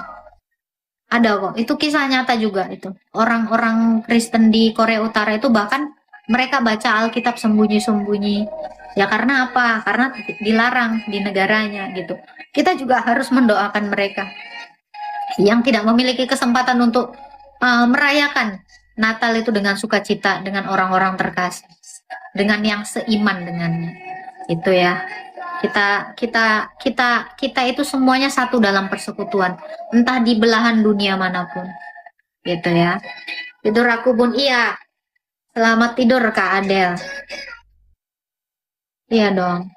Ada kok, itu kisah nyata juga itu. Orang-orang Kristen di Korea Utara itu bahkan mereka baca Alkitab sembunyi-sembunyi. Ya karena apa? Karena dilarang di negaranya gitu. Kita juga harus mendoakan mereka yang tidak memiliki kesempatan untuk merayakan Natal itu dengan sukacita dengan orang-orang terkasih, dengan yang seiman dengannya. Itu ya. Kita itu semuanya satu dalam persekutuan, entah di belahan dunia manapun. Gitu ya. Tidur aku Bun, iya. Selamat tidur Kak Adel. Iya dong.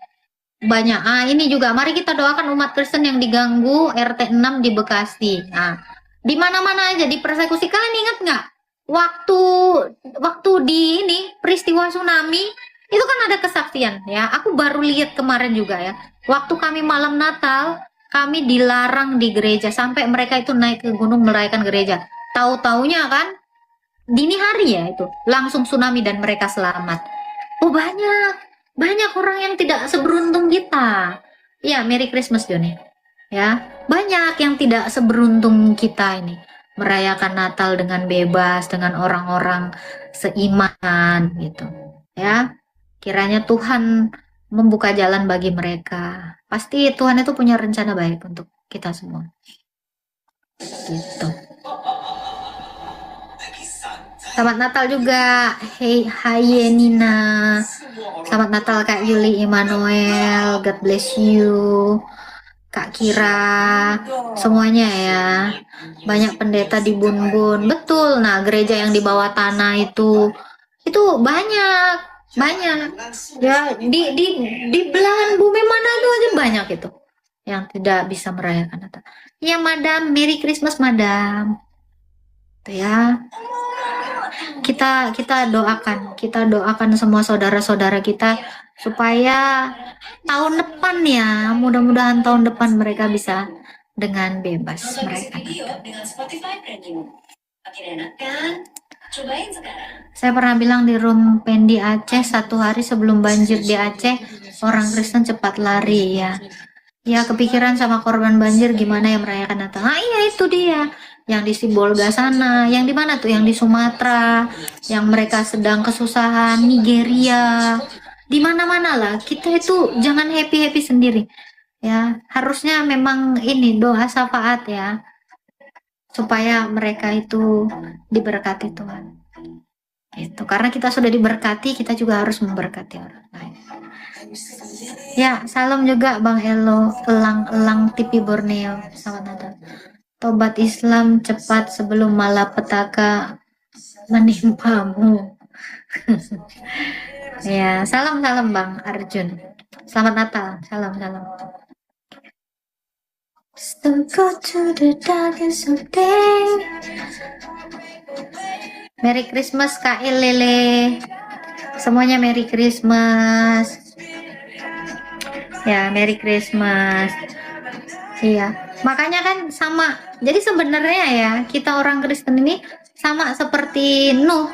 Banyak. Ini juga mari kita doakan umat Kristen yang diganggu RT 6 di Bekasi. Nah, di mana-mana aja dipersekusi. Kalian ingat nggak? Waktu di ini peristiwa tsunami itu kan ada kesaksian ya. Aku baru lihat kemarin juga ya. Waktu kami malam Natal, kami dilarang di gereja sampai mereka itu naik ke gunung merayakan gereja. Tahu-taunya kan dini hari ya itu langsung tsunami dan mereka selamat. Oh banyak orang yang tidak seberuntung kita. Ya, Merry Christmas Joni. Ya, banyak yang tidak seberuntung kita ini merayakan Natal dengan bebas dengan orang-orang seiman gitu. Ya. Kiranya Tuhan membuka jalan bagi mereka. Pasti Tuhan itu punya rencana baik untuk kita semua. Gitu. Selamat Natal juga. Hey, hai Nina. Selamat Natal Kak Yuli Immanuel. God bless you. Kak Kira. Semuanya ya. Banyak pendeta di Bun-Bun. Betul. Nah, gereja yang di bawah tanah itu banyak ya di belahan bumi mana itu aja banyak itu yang tidak bisa merayakan Natal. Ya Madam, Merry Christmas Madam. Itu ya. Kita doakan semua saudara-saudara kita supaya tahun depan ya, mudah-mudahan tahun depan mereka bisa dengan bebas merayakan Natal. Cobain sekarang. Saya pernah bilang di room Pendi Aceh, 1 hari sebelum banjir di Aceh, orang Kristen cepat lari ya. Ya kepikiran sama korban banjir gimana yang merayakan Natal. Nah iya itu dia. Yang di Sibolga sana, yang di mana tuh? Yang di Sumatera, yang mereka sedang kesusahan, Nigeria. Di mana-mana lah. Kita itu jangan happy-happy sendiri. Ya, harusnya memang ini doa syafaat ya. Supaya mereka itu diberkati Tuhan. Itu karena kita sudah diberkati, kita juga harus memberkati orang lain. Ya, salam juga Bang Elo, elang TV Borneo. Selamat Natal. Tobat Islam cepat sebelum malapetaka menimpamu. Ya, salam Bang Arjun. Selamat Natal. Salam. Still go to the darkest of day. Merry Christmas Kak Lele. Semuanya Merry Christmas. Ya, Merry Christmas. Iya. Makanya kan sama. Jadi sebenarnya ya, kita orang Kristen ini sama seperti Nuh.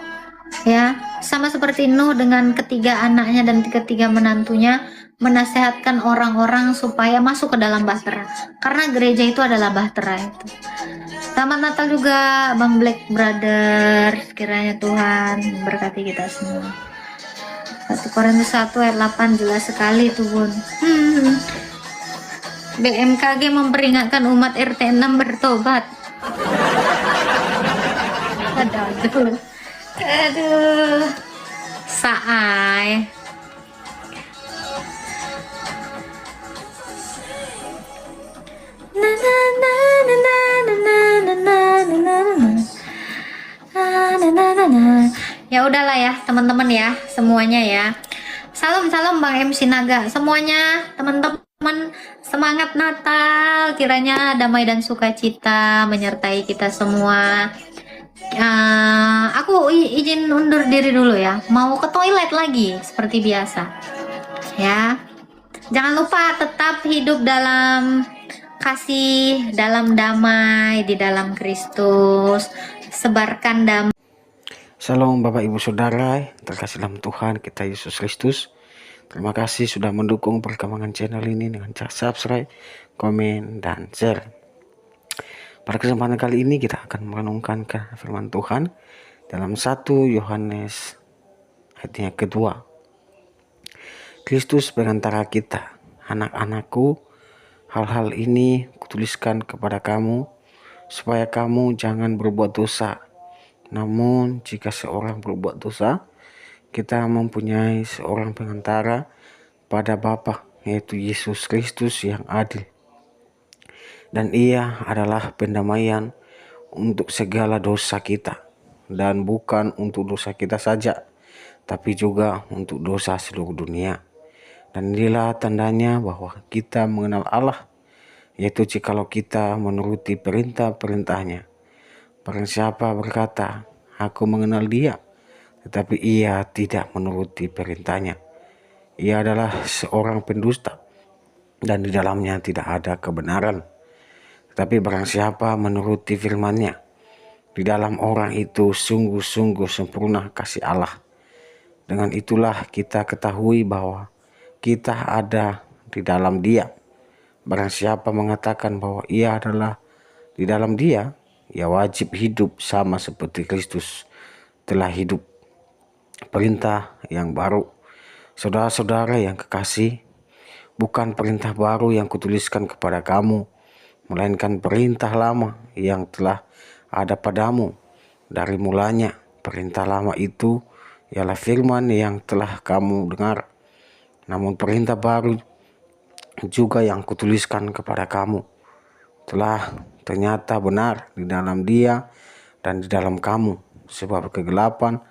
Ya, sama seperti Nuh dengan ketiga anaknya dan ketiga menantunya menasehatkan orang-orang supaya masuk ke dalam bahtera, karena gereja itu adalah bahtera itu. Selamat Natal juga Bang Black Brother, kiranya Tuhan memberkati kita semua. 1 Korintus 1 ayat 8 jelas sekali itu Bun. BMKG memperingatkan umat RT 6 bertobat. Aduh saai. Ya udahlah ya teman-teman ya semuanya ya. Salam Bang MC Naga semuanya, teman-teman, semangat Natal, kiranya damai dan sukacita menyertai kita semua. Aku izin undur diri dulu ya. Mau ke toilet lagi seperti biasa. Ya. Jangan lupa tetap hidup dalam kasih, dalam damai di dalam Kristus. Sebarkan damai. Shalom Bapak Ibu Saudara, terkasih dalam Tuhan kita Yesus Kristus. Terima kasih sudah mendukung perkembangan channel ini dengan cara subscribe, komen, dan share. Pada kesempatan kali ini kita akan merenungkan ke firman Tuhan dalam 1 Yohanes ayat yang kedua. Kristus perantara kita, anak-anakku, hal-hal ini kutuliskan kepada kamu, supaya kamu jangan berbuat dosa. Namun jika seorang berbuat dosa, kita mempunyai seorang pengantara pada Bapa, yaitu Yesus Kristus yang adil. Dan ia adalah pendamaian untuk segala dosa kita, dan bukan untuk dosa kita saja, tapi juga untuk dosa seluruh dunia. Dan inilah tandanya bahwa kita mengenal Allah, yaitu jikalau kita menuruti perintah-perintahnya. Barang siapa berkata, aku mengenal dia, tetapi ia tidak menuruti perintahnya, ia adalah seorang pendusta, dan di dalamnya tidak ada kebenaran. Tetapi barang siapa menuruti firman-Nya, di dalam orang itu sungguh-sungguh sempurna kasih Allah. Dengan itulah kita ketahui bahwa kita ada di dalam Dia. Barang siapa mengatakan bahwa ia adalah di dalam Dia, ia wajib hidup sama seperti Kristus telah hidup. Perintah yang baru, saudara-saudara yang kekasih, bukan perintah baru yang kutuliskan kepada kamu, melainkan perintah lama yang telah ada padamu dari mulanya. Perintah lama itu ialah firman yang telah kamu dengar. Namun perintah baru juga yang kutuliskan kepada kamu telah ternyata benar di dalam Dia dan di dalam kamu, sebab kegelapan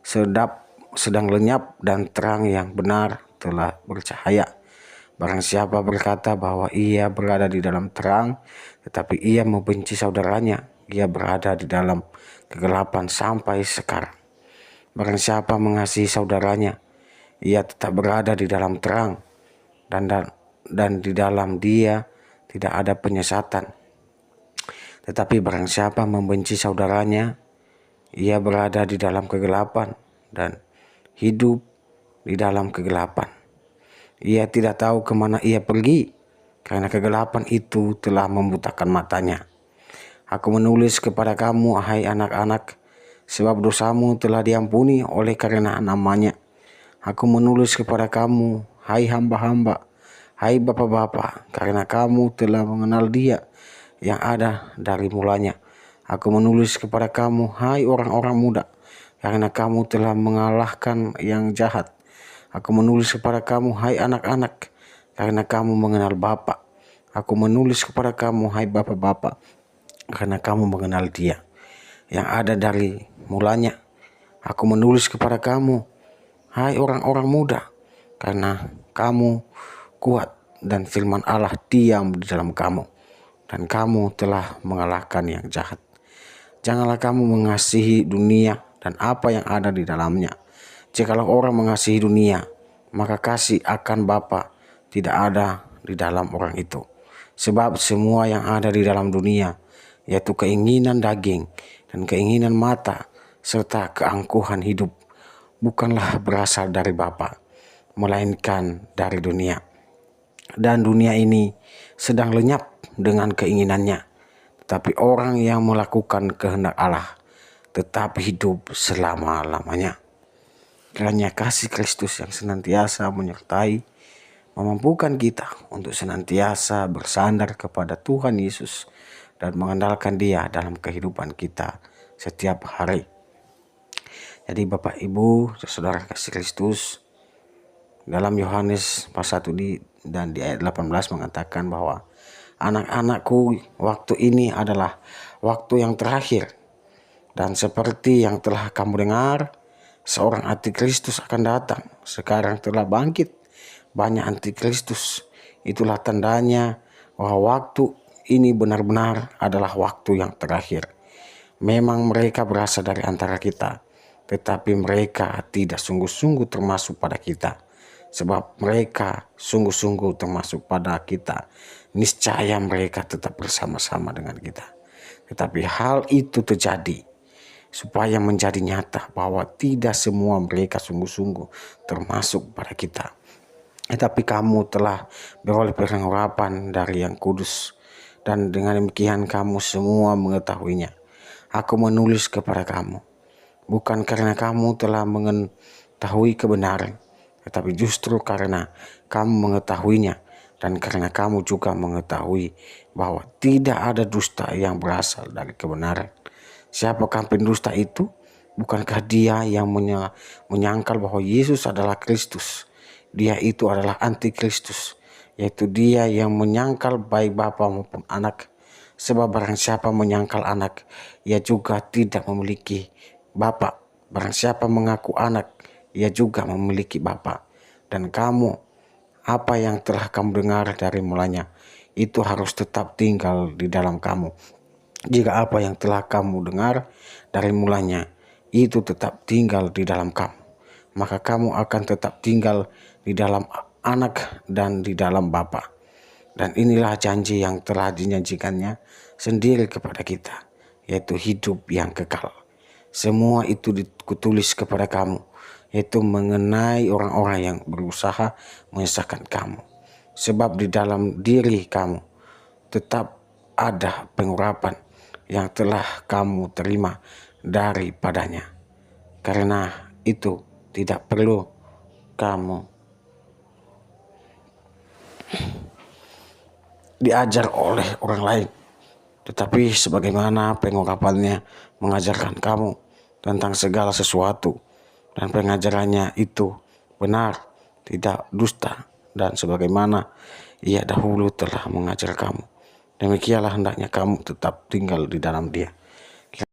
sedang lenyap dan terang yang benar telah bercahaya. Barang siapa berkata bahwa ia berada di dalam terang, tetapi ia membenci saudaranya, ia berada di dalam kegelapan sampai sekarang. Barang siapa mengasihi saudaranya, ia tetap berada di dalam terang, dan di dalam dia tidak ada penyesatan. Tetapi barang siapa membenci saudaranya, ia berada di dalam kegelapan dan hidup di dalam kegelapan. Ia tidak tahu kemana ia pergi, karena kegelapan itu telah membutakan matanya. Aku menulis kepada kamu, hai anak-anak, sebab dosamu telah diampuni oleh karena namanya. Aku menulis kepada kamu, hai hamba-hamba, hai bapak-bapak, karena kamu telah mengenal Dia yang ada dari mulanya. Aku menulis kepada kamu, hai orang-orang muda, karena kamu telah mengalahkan yang jahat. Aku menulis kepada kamu, hai anak-anak, karena kamu mengenal Bapa. Aku menulis kepada kamu, hai bapak-bapak, karena kamu mengenal Dia yang ada dari mulanya. Aku menulis kepada kamu, hai orang-orang muda, karena kamu kuat dan firman Allah diam di dalam kamu, dan kamu telah mengalahkan yang jahat. Janganlah kamu mengasihi dunia dan apa yang ada di dalamnya. Jikalau orang mengasihi dunia, maka kasih akan Bapa tidak ada di dalam orang itu. Sebab semua yang ada di dalam dunia, yaitu keinginan daging dan keinginan mata, serta keangkuhan hidup, bukanlah berasal dari Bapa, melainkan dari dunia. Dan dunia ini sedang lenyap dengan keinginannya. Tetapi orang yang melakukan kehendak Allah tetap hidup selama-lamanya. Kiranya kasih Kristus yang senantiasa menyertai, memampukan kita untuk senantiasa bersandar kepada Tuhan Yesus dan mengandalkan Dia dalam kehidupan kita setiap hari. Jadi Bapak Ibu, saudara kasih Kristus, dalam Yohanes pasal 1 dan di ayat 18 mengatakan bahwa anak-anakku, waktu ini adalah waktu yang terakhir. Dan seperti yang telah kamu dengar, seorang antikristus akan datang. Sekarang telah bangkit banyak antikristus. Itulah tandanya bahwa waktu ini benar-benar adalah waktu yang terakhir. Memang mereka berasal dari antara kita, tetapi mereka tidak sungguh-sungguh termasuk pada kita. Sebab mereka sungguh-sungguh termasuk pada kita, niscaya mereka tetap bersama-sama dengan kita. Tetapi hal itu terjadi supaya menjadi nyata bahwa tidak semua mereka sungguh-sungguh termasuk pada kita. Tetapi kamu telah beroleh pengharapan dari Yang Kudus, dan dengan demikian kamu semua mengetahuinya. Aku menulis kepada kamu, bukan karena kamu telah mengetahui kebenaran, tetapi justru karena kamu mengetahuinya, dan karena kamu juga mengetahui bahwa tidak ada dusta yang berasal dari kebenaran. Siapakah pendusta itu? Bukankah dia yang menyangkal bahwa Yesus adalah Kristus? Dia itu adalah antikristus, yaitu dia yang menyangkal baik Bapa maupun Anak. Sebab barang siapa menyangkal Anak, ia juga tidak memiliki Bapa. Barang siapa mengaku Anak, ia juga memiliki Bapa. Dan kamu, apa yang telah kamu dengar dari mulanya, itu harus tetap tinggal di dalam kamu. Jika apa yang telah kamu dengar dari mulanya itu tetap tinggal di dalam kamu, maka kamu akan tetap tinggal di dalam Anak dan di dalam Bapa. Dan inilah janji yang telah dijanjikannya sendiri kepada kita, yaitu hidup yang kekal. Semua itu ditulis kepada kamu, yaitu mengenai orang-orang yang berusaha menyesatkan kamu. Sebab di dalam diri kamu tetap ada pengurapan yang telah kamu terima daripadanya. Karena itu tidak perlu kamu diajar oleh orang lain, tetapi sebagaimana pengurapannya mengajarkan kamu tentang segala sesuatu, dan pengajarannya itu benar, tidak dusta, dan sebagaimana ia dahulu telah mengajar kamu, demikianlah hendaknya kamu tetap tinggal di dalam Dia.